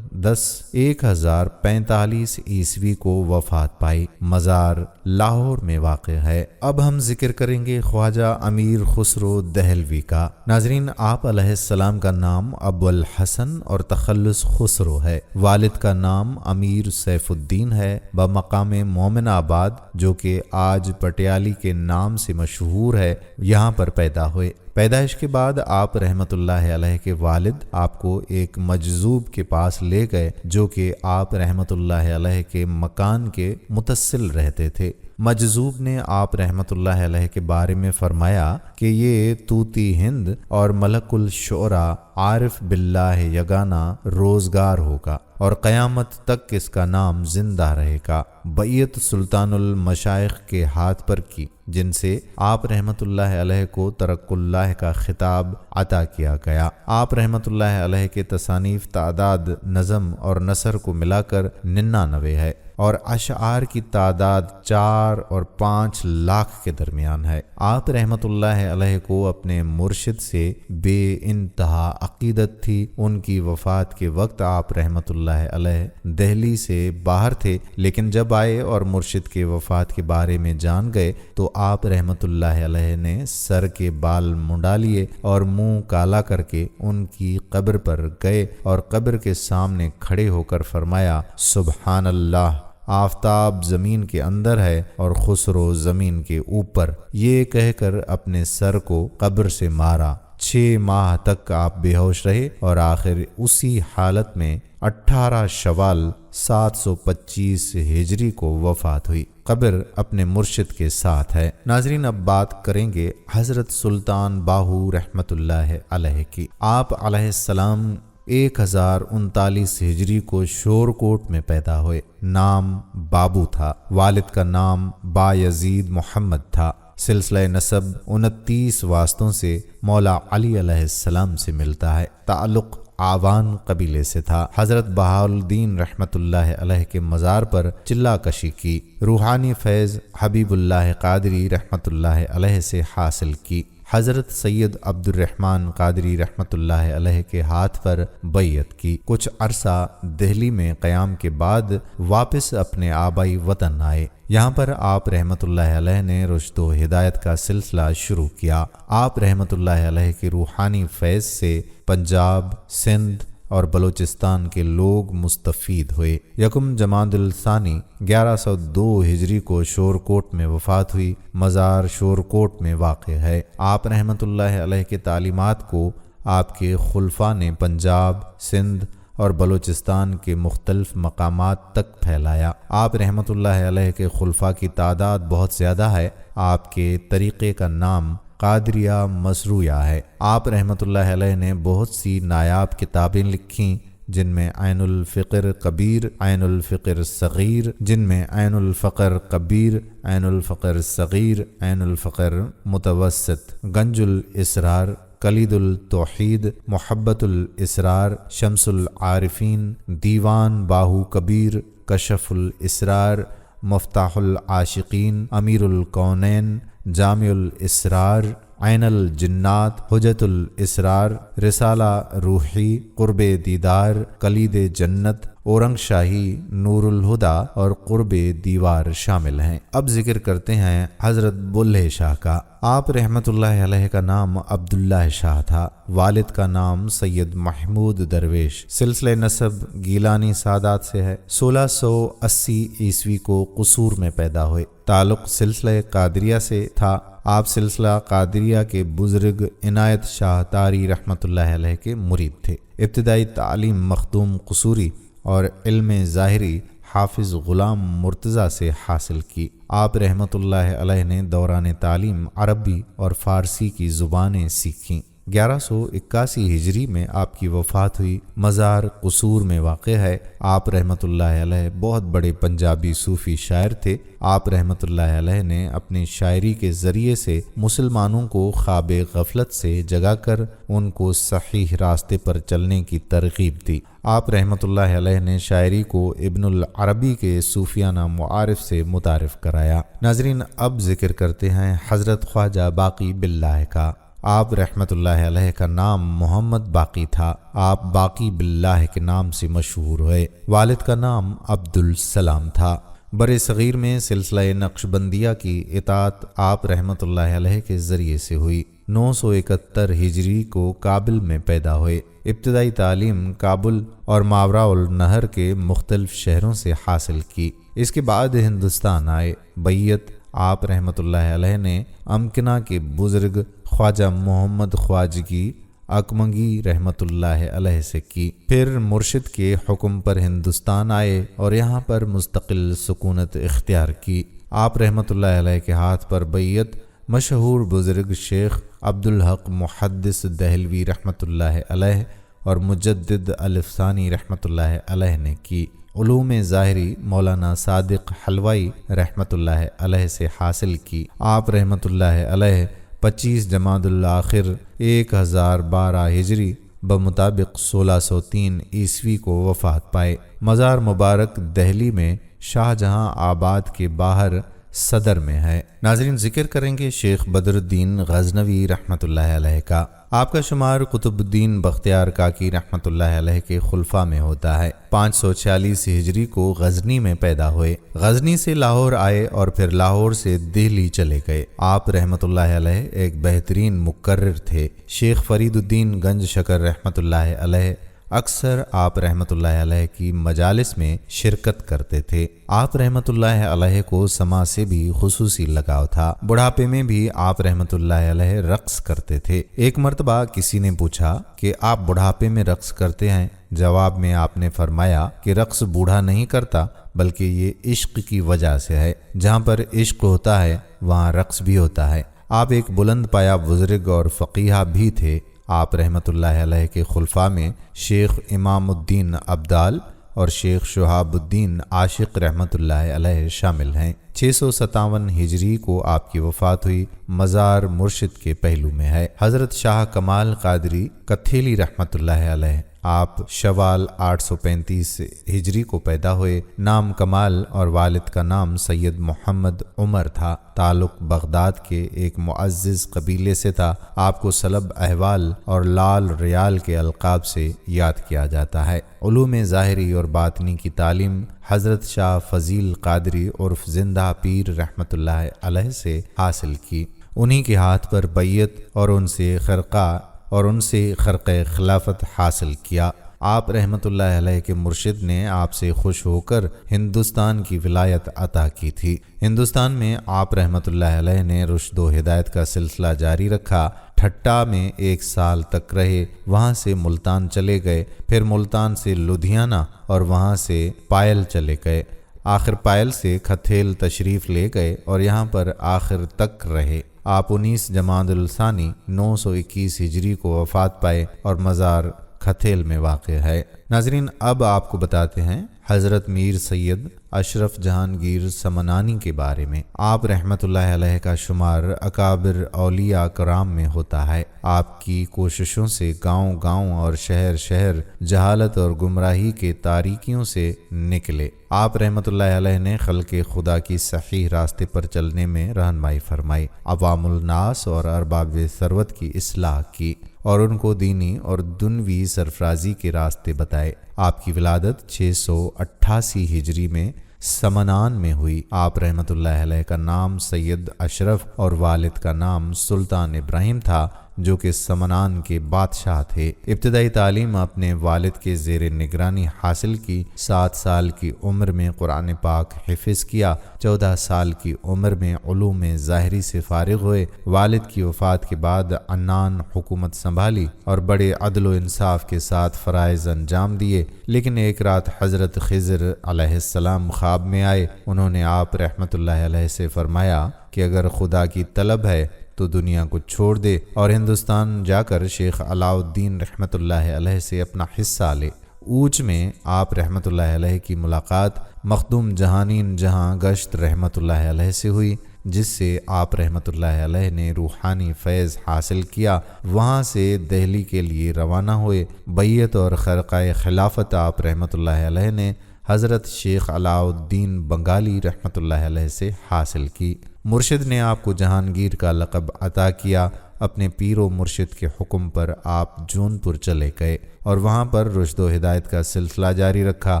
1045 عیسوی کو وفات پائی۔ مزار لاہور میں واقع ہے۔ اب ہم ذکر کریں گے خواجہ امیر خسرو دہلوی کا۔ ناظرین، آپ علیہ السلام کا نام ابو الحسن اور تخلص خسرو ہے۔ والد کا نام امیر سیف الدین ہے بمقام مومن آباد، جو کہ آج پٹیالی کے نام سے مشہور ہے، یہاں پر پیدا ہوئے۔ پیدائش کے بعد آپ رحمۃ اللہ علیہ کے والد آپ کو ایک مجذوب کے پاس لے گئے، جو کہ آپ رحمۃ اللہ علیہ کے مکان کے متصل رہتے تھے۔ مجذوب نے آپ رحمۃ اللہ علیہ کے بارے میں فرمایا کہ یہ طوطی ہند اور ملک الشعراء عارف باللہ یگانہ روزگار ہوگا اور قیامت تک اس کا نام زندہ رہے گا۔ بیعت سلطان المشائخ کے ہاتھ پر کی، جن سے آپ رحمۃ اللہ علیہ کو ترک اللہ کا خطاب عطا کیا گیا۔ آپ رحمۃ اللہ علیہ کے تصانیف تعداد نظم اور نثر کو ملا کر 99 ہے اور اشعار کی تعداد 4 اور 5 لاکھ کے درمیان ہے۔ آپ رحمۃ اللہ علیہ کو اپنے مرشد سے بے انتہا عقیدت تھی۔ ان کی وفات کے وقت آپ رحمۃ اللہ علیہ دہلی سے باہر تھے، لیکن جب آئے اور مرشد کے وفات کے بارے میں جان گئے تو آپ رحمۃ اللہ علیہ نے سر کے بال منڈا لیے اور منہ کالا کر کے ان کی قبر پر گئے اور قبر کے سامنے کھڑے ہو کر فرمایا، سبحان اللہ، آفتاب زمین کے اندر ہے اور خسرو زمین کے اوپر، یہ کہہ کر اپنے سر کو قبر سے مارا۔ 6 ماہ تک آپ بے ہوش رہے اور آخر اسی حالت میں 18 شوال 725 ہجری کو وفات ہوئی۔ قبر اپنے مرشد کے ساتھ ہے۔ ناظرین، اب بات کریں گے حضرت سلطان باہو رحمت اللہ علیہ کی۔ آپ علیہ السلام 1039 ہجری کو شورکوٹ میں پیدا ہوئے۔ نام بابو تھا۔ والد کا نام با یزید محمد تھا۔ سلسلہ نسب 29 واسطوں سے مولا علی علیہ السلام سے ملتا ہے۔ تعلق آوان قبیلے سے تھا۔ حضرت بہاءالدین رحمت اللہ علیہ کے مزار پر چلہ کشی کی۔ روحانی فیض حبیب اللہ قادری رحمت اللہ علیہ سے حاصل کی۔ حضرت سید عبد الرحمن قادری رحمت اللہ علیہ کے ہاتھ پر بیعت کی۔ کچھ عرصہ دہلی میں قیام کے بعد واپس اپنے آبائی وطن آئے۔ یہاں پر آپ رحمت اللہ علیہ نے رشد و ہدایت کا سلسلہ شروع کیا۔ آپ رحمت اللہ علیہ کے روحانی فیض سے پنجاب، سندھ اور بلوچستان کے لوگ مستفید ہوئے۔ یکم جمادی الثانی 1102 ہجری کو شورکوٹ میں وفات ہوئی۔ مزار شورکوٹ میں واقع ہے۔ آپ رحمت اللہ علیہ کے تعلیمات کو آپ کے خلفاء نے پنجاب، سندھ اور بلوچستان کے مختلف مقامات تک پھیلایا۔ آپ رحمت اللہ علیہ کے خلفاء کی تعداد بہت زیادہ ہے۔ آپ کے طریقے کا نام قادریہ مسرویہ ہے۔ آپ رحمت اللہ علیہ نے بہت سی نایاب کتابیں لکھیں، جن میں عین الفقر کبیر، عین الفقر صغیر، جن میں عین الفقر کبیر، عین الفقر صغیر، عین الفقر متوسط، گنج الاسرار، کلید التوحید، محبت الاسرار، شمس العارفین، دیوان باہو کبیر، کشف الاسرار، مفتاح العاشقین، امیر الکونین، جامع الاسرار، عین الجنات، حجت الاسرار، رسالہ روحی، قرب دیدار، کلید جنت، اورنگ شاہی، نور الہدا اور قرب دیوار شامل ہیں۔ اب ذکر کرتے ہیں حضرت بلے شاہ کا۔ آپ رحمۃ اللہ علیہ کا نام عبداللہ شاہ تھا، والد کا نام سید محمود درویش، سلسلہ نسب گیلانی سادات سے ہے۔ 1680 عیسوی کو قصور میں پیدا ہوئے۔ تعلق سلسلہ قادریہ سے تھا۔ آپ سلسلہ قادریہ کے بزرگ عنایت شاہ تاری رحمۃ اللہ علیہ کے مرید تھے۔ ابتدائی تعلیم مخدوم قصوری اور علم ظاہری حافظ غلام مرتضیٰ سے حاصل کی۔ آپ رحمۃ اللہ علیہ نے دوران تعلیم عربی اور فارسی کی زبانیں سیکھیں۔ 1181 ہجری میں آپ کی وفات ہوئی۔ مزار قصور میں واقع ہے۔ آپ رحمۃ اللہ علیہ بہت بڑے پنجابی صوفی شاعر تھے۔ آپ رحمۃ اللہ علیہ نے اپنی شاعری کے ذریعے سے مسلمانوں کو خواب غفلت سے جگا کر ان کو صحیح راستے پر چلنے کی ترغیب دی۔ آپ رحمۃ اللہ علیہ نے شاعری کو ابن العربی کے صوفیانہ معارف سے متعارف کرایا۔ ناظرین، اب ذکر کرتے ہیں حضرت خواجہ باقی باللہ کا۔ آپ رحمۃ اللہ علیہ کا نام محمد باقی تھا۔ آپ باقی باللہ کے نام سے مشہور ہوئے۔ والد کا نام عبدالسلام تھا۔ برِ صغیر میں سلسلہ نقشبندیہ کی اطاعت آپ رحمۃ اللہ علیہ کے ذریعے سے ہوئی۔ 971 ہجری کو کابل میں پیدا ہوئے۔ ابتدائی تعلیم کابل اور ماوراء النہر کے مختلف شہروں سے حاصل کی۔ اس کے بعد ہندوستان آئے۔ بیعت آپ رحمۃ اللہ علیہ نے امکنہ کے بزرگ خواجہ محمد خواجگی اکمنگی رحمۃ اللہ علیہ سے کی۔ پھر مرشد کے حکم پر ہندوستان آئے اور یہاں پر مستقل سکونت اختیار کی۔ آپ رحمۃ اللہ علیہ کے ہاتھ پر بیعت مشہور بزرگ شیخ عبدالحق محدث دہلوی رحمۃ اللہ علیہ اور مجدد الف ثانی رحمۃ اللہ علیہ نے کی۔ علوم ظاہری مولانا صادق حلوائی رحمۃ اللہ علیہ سے حاصل کی۔ آپ رحمۃ اللہ علیہ 25 جمادی الاخر 1012 ہجری بمطابق 1603 عیسوی کو وفات پائے۔ مزار مبارک دہلی میں شاہ جہاں آباد کے باہر صدر میں ہے۔ ناظرین، ذکر کریں گے شیخ بدر الدین غزنوی رحمۃ اللہ علیہ کا۔ آپ کا شمار قطب الدین بختیار کاکی رحمۃ اللہ علیہ کے خلفاء میں ہوتا ہے۔ 546 ہجری کو غزنی میں پیدا ہوئے۔ غزنی سے لاہور آئے اور پھر لاہور سے دہلی چلے گئے۔ آپ رحمۃ اللہ علیہ ایک بہترین مقرر تھے۔ شیخ فرید الدین گنج شکر رحمۃ اللہ علیہ اکثر آپ رحمۃ اللہ علیہ کی مجالس میں شرکت کرتے تھے۔ آپ رحمۃ اللہ علیہ کو سماع سے بھی خصوصی لگاؤ تھا۔ بڑھاپے میں بھی آپ رحمۃ اللہ علیہ رقص کرتے تھے۔ ایک مرتبہ کسی نے پوچھا کہ آپ بڑھاپے میں رقص کرتے ہیں؟ جواب میں آپ نے فرمایا کہ رقص بوڑھا نہیں کرتا، بلکہ یہ عشق کی وجہ سے ہے۔ جہاں پر عشق ہوتا ہے وہاں رقص بھی ہوتا ہے۔ آپ ایک بلند پایا بزرگ اور فقیہ بھی تھے۔ آپ رحمۃ اللہ علیہ کے خلفاء میں شیخ امام الدین ابدال اور شیخ شہاب الدین عاشق رحمۃ اللہ علیہ شامل ہیں۔ 657 ہجری کو آپ کی وفات ہوئی۔ مزار مرشد کے پہلو میں ہے۔ حضرت شاہ کمال قادری کتھیلی رحمۃ اللہ علیہ، آپ شوال 835 ہجری کو پیدا ہوئے۔ نام کمال اور والد کا نام سید محمد عمر تھا۔ تعلق بغداد کے ایک معزز قبیلے سے تھا۔ آپ کو سلب احوال اور لال ریال کے القاب سے یاد کیا جاتا ہے۔ علوم ظاہری اور باطنی کی تعلیم حضرت شاہ فضیل قادری عرف زندہ پیر رحمۃ اللہ علیہ سے حاصل کی۔ انہی کے ہاتھ پر بیعت اور ان سے خرقہ خلافت حاصل کیا۔ آپ رحمۃ اللہ علیہ کے مرشد نے آپ سے خوش ہو کر ہندوستان کی ولایت عطا کی تھی۔ ہندوستان میں آپ رحمۃ اللہ علیہ نے رشد و ہدایت کا سلسلہ جاری رکھا۔ ٹھٹا میں 1 سال تک رہے، وہاں سے ملتان چلے گئے، پھر ملتان سے لدھیانہ اور وہاں سے پائل چلے گئے، آخر پائل سے کھتھیل تشریف لے گئے اور یہاں پر آخر تک رہے۔ آپ 19 جمادی الثانی 921 ہجری کو وفات پائے اور مزار کھتھیل میں واقع ہے۔ ناظرین، اب آپ کو بتاتے ہیں حضرت میر سید اشرف جہانگیر سمنانی کے بارے میں۔ آپ رحمۃ اللہ علیہ کا شمار اکابر اولیاء کرام میں ہوتا ہے۔ آپ کی کوششوں سے گاؤں گاؤں اور شہر شہر جہالت اور گمراہی کے تاریکیوں سے نکلے۔ آپ رحمۃ اللہ علیہ نے خلق خدا کی صحیح راستے پر چلنے میں رہنمائی فرمائی، عوام الناس اور ارباب ثروت کی اصلاح کی اور ان کو دینی اور دنوی سرفرازی کے راستے بتائے۔ آپ کی ولادت 688 ہجری میں سمنان میں ہوئی۔ آپ رحمۃ اللہ علیہ کا نام سید اشرف اور والد کا نام سلطان ابراہیم تھا، جو کہ سمنان کے بادشاہ تھے۔ ابتدائی تعلیم اپنے والد کے زیر نگرانی حاصل کی۔ 7 سال کی عمر میں قرآن پاک حفظ کیا۔ 14 سال کی عمر میں علوم ظاہری سے فارغ ہوئے۔ والد کی وفات کے بعد عنان حکومت سنبھالی اور بڑے عدل و انصاف کے ساتھ فرائض انجام دیے، لیکن ایک رات حضرت خضر علیہ السلام خواب میں آئے۔ انہوں نے آپ رحمۃ اللہ علیہ سے فرمایا کہ اگر خدا کی طلب ہے تو دنیا کو چھوڑ دے اور ہندوستان جا کر شیخ علاء الدین رحمۃ اللہ علیہ سے اپنا حصہ لے۔ اوچ میں آپ رحمۃ اللہ علیہ کی ملاقات مخدوم جہانین جہاں گشت رحمۃ اللہ علیہ سے ہوئی، جس سے آپ رحمۃ اللہ علیہ نے روحانی فیض حاصل کیا۔ وہاں سے دہلی کے لیے روانہ ہوئے۔ بیعت اور خرقۂ خلافت آپ رحمۃ اللہ علیہ نے حضرت شیخ علاء الدین بنگالی رحمۃ اللہ علیہ سے حاصل کی۔ مرشد نے آپ کو جہانگیر کا لقب عطا کیا۔ اپنے پیر و مرشد کے حکم پر آپ جونپور چلے گئے اور وہاں پر رشد و ہدایت کا سلسلہ جاری رکھا۔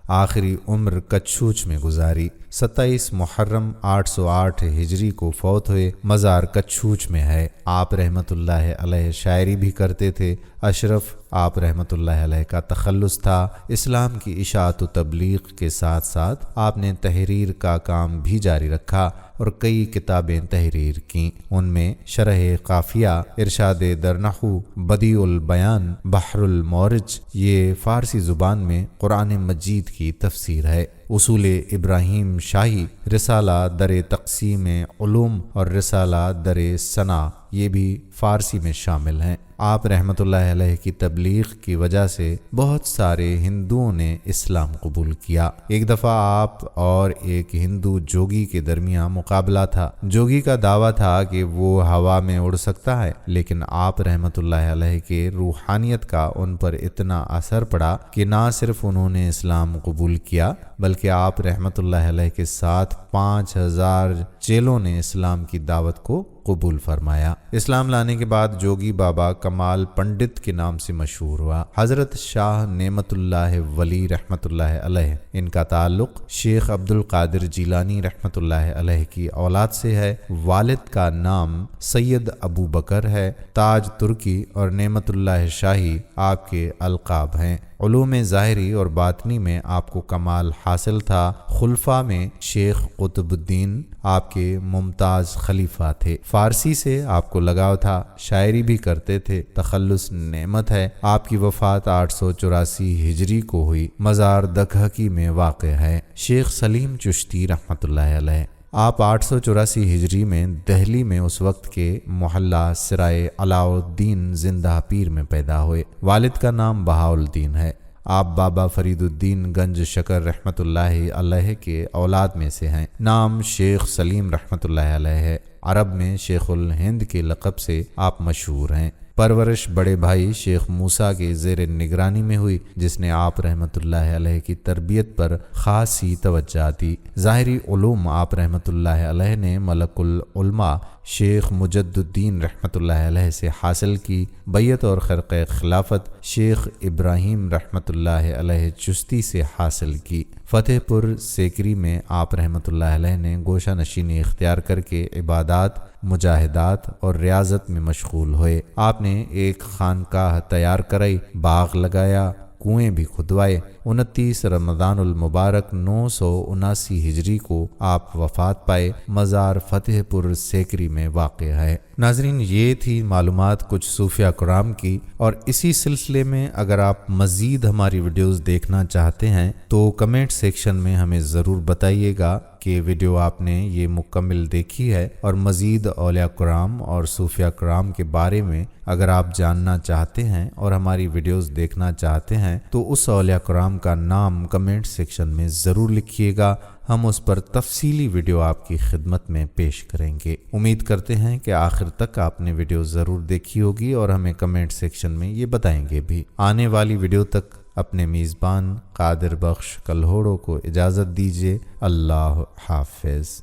آخری عمر کچھوچ میں گزاری۔ 27 محرم 808 ہجری کو فوت ہوئے۔ مزار کچھوچ میں ہے۔ آپ رحمۃ اللہ علیہ شاعری بھی کرتے تھے۔ اشرف آپ رحمۃ اللہ علیہ کا تخلص تھا۔ اسلام کی اشاعت و تبلیغ کے ساتھ ساتھ آپ نے تحریر کا کام بھی جاری رکھا اور کئی کتابیں تحریر کیں۔ ان میں شرح قافیہ، ارشاد در نحو، بدیع البیان، بحر المورج، یہ فارسی زبان میں قرآن مجید کی تفسیر ہے۔ اصول ابراہیم شاہی، رسالہ در تقسیم علوم اور رسالہ در ثنا، یہ بھی فارسی میں شامل ہیں۔ آپ رحمۃ اللہ علیہ کی تبلیغ کی وجہ سے بہت سارے ہندوؤں نے اسلام قبول کیا۔ ایک دفعہ آپ اور ایک ہندو جوگی کے درمیان مقابلہ تھا۔ جوگی کا دعویٰ تھا کہ وہ ہوا میں اڑ سکتا ہے، لیکن آپ رحمۃ اللہ علیہ کے روحانیت کا ان پر اتنا اثر پڑا کہ نہ صرف انہوں نے اسلام قبول کیا بلکہ آپ رحمۃ اللہ علیہ کے ساتھ 5000 چیلوں نے اسلام کی دعوت کو قبول فرمایا۔ اسلام لانے کے بعد جوگی بابا کمال پنڈت کے نام سے مشہور ہوا۔ حضرت شاہ نعمت اللہ ولی رحمت اللہ علیہ، ان کا تعلق شیخ عبد القادر جیلانی رحمت اللہ علیہ کی اولاد سے ہے۔ والد کا نام سید ابو بکر ہے۔ تاج ترکی اور نعمت اللہ شاہی آپ کے القاب ہیں۔ علوم ظاہری اور باطنی میں آپ کو کمال حاصل تھا۔ خلفاء میں شیخ قطب الدین آپ کے ممتاز خلیفہ تھے۔ فارسی سے آپ کو لگاؤ تھا، شاعری بھی کرتے تھے۔ تخلص نعمت ہے۔ آپ کی وفات 884 ہجری کو ہوئی۔ مزار دکھکی میں واقع ہے۔ شیخ سلیم چشتی رحمۃ اللہ علیہ، آپ 884 ہجری میں دہلی میں اس وقت کے محلہ سرائے علاء الدین زندہ پیر میں پیدا ہوئے۔ والد کا نام بہاء الدین ہے۔ آپ بابا فرید الدین گنج شکر رحمۃ اللہ علیہ کے اولاد میں سے ہیں۔ نام شیخ سلیم رحمۃ اللہ علیہ ہے۔ عرب میں شیخ الہند کے لقب سے آپ مشہور ہیں۔ پرورش بڑے بھائی شیخ موسیٰ کے زیر نگرانی میں ہوئی، جس نے آپ رحمۃ اللہ علیہ کی تربیت پر خاصی توجہ دی۔ ظاہری علوم آپ رحمۃ اللہ علیہ نے ملک العلماء شیخ مجد الدین رحمۃ اللہ علیہ سے حاصل کی۔ بیعت اور خرقۂ خلافت شیخ ابراہیم رحمۃ اللہ علیہ چشتی سے حاصل کی۔ فتح پور سیکری میں آپ رحمۃ اللہ علیہ نے گوشہ نشینی اختیار کر کے عبادات، مجاہدات اور ریاضت میں مشغول ہوئے۔ آپ نے ایک خانقاہ تیار کرائی، باغ لگایا، کنویں بھی کھدوائے۔ 29 رمضان المبارک 979 ہجری کو آپ وفات پائے۔ مزار فتح پور سیکری میں واقع ہے۔ ناظرین، یہ تھی معلومات کچھ صوفیہ کرام کی، اور اسی سلسلے میں اگر آپ مزید ہماری ویڈیوز دیکھنا چاہتے ہیں تو کمنٹ سیکشن میں ہمیں ضرور بتائیے گا کہ ویڈیو آپ نے یہ مکمل دیکھی ہے، اور مزید اولیاء کرام اور صوفیہ کرام کے بارے میں اگر آپ جاننا چاہتے ہیں اور ہماری ویڈیوز دیکھنا چاہتے ہیں تو اس اولیاء کرام کا نام کمنٹ سیکشن میں ضرور لکھیے گا۔ ہم اس پر تفصیلی ویڈیو آپ کی خدمت میں پیش کریں گے۔ امید کرتے ہیں کہ آخر تک آپ نے ویڈیو ضرور دیکھی ہوگی اور ہمیں کمنٹ سیکشن میں یہ بتائیں گے بھی۔ آنے والی ویڈیو تک اپنے میزبان قادر بخش کلہوڑو کو اجازت دیجیے۔ اللہ حافظ۔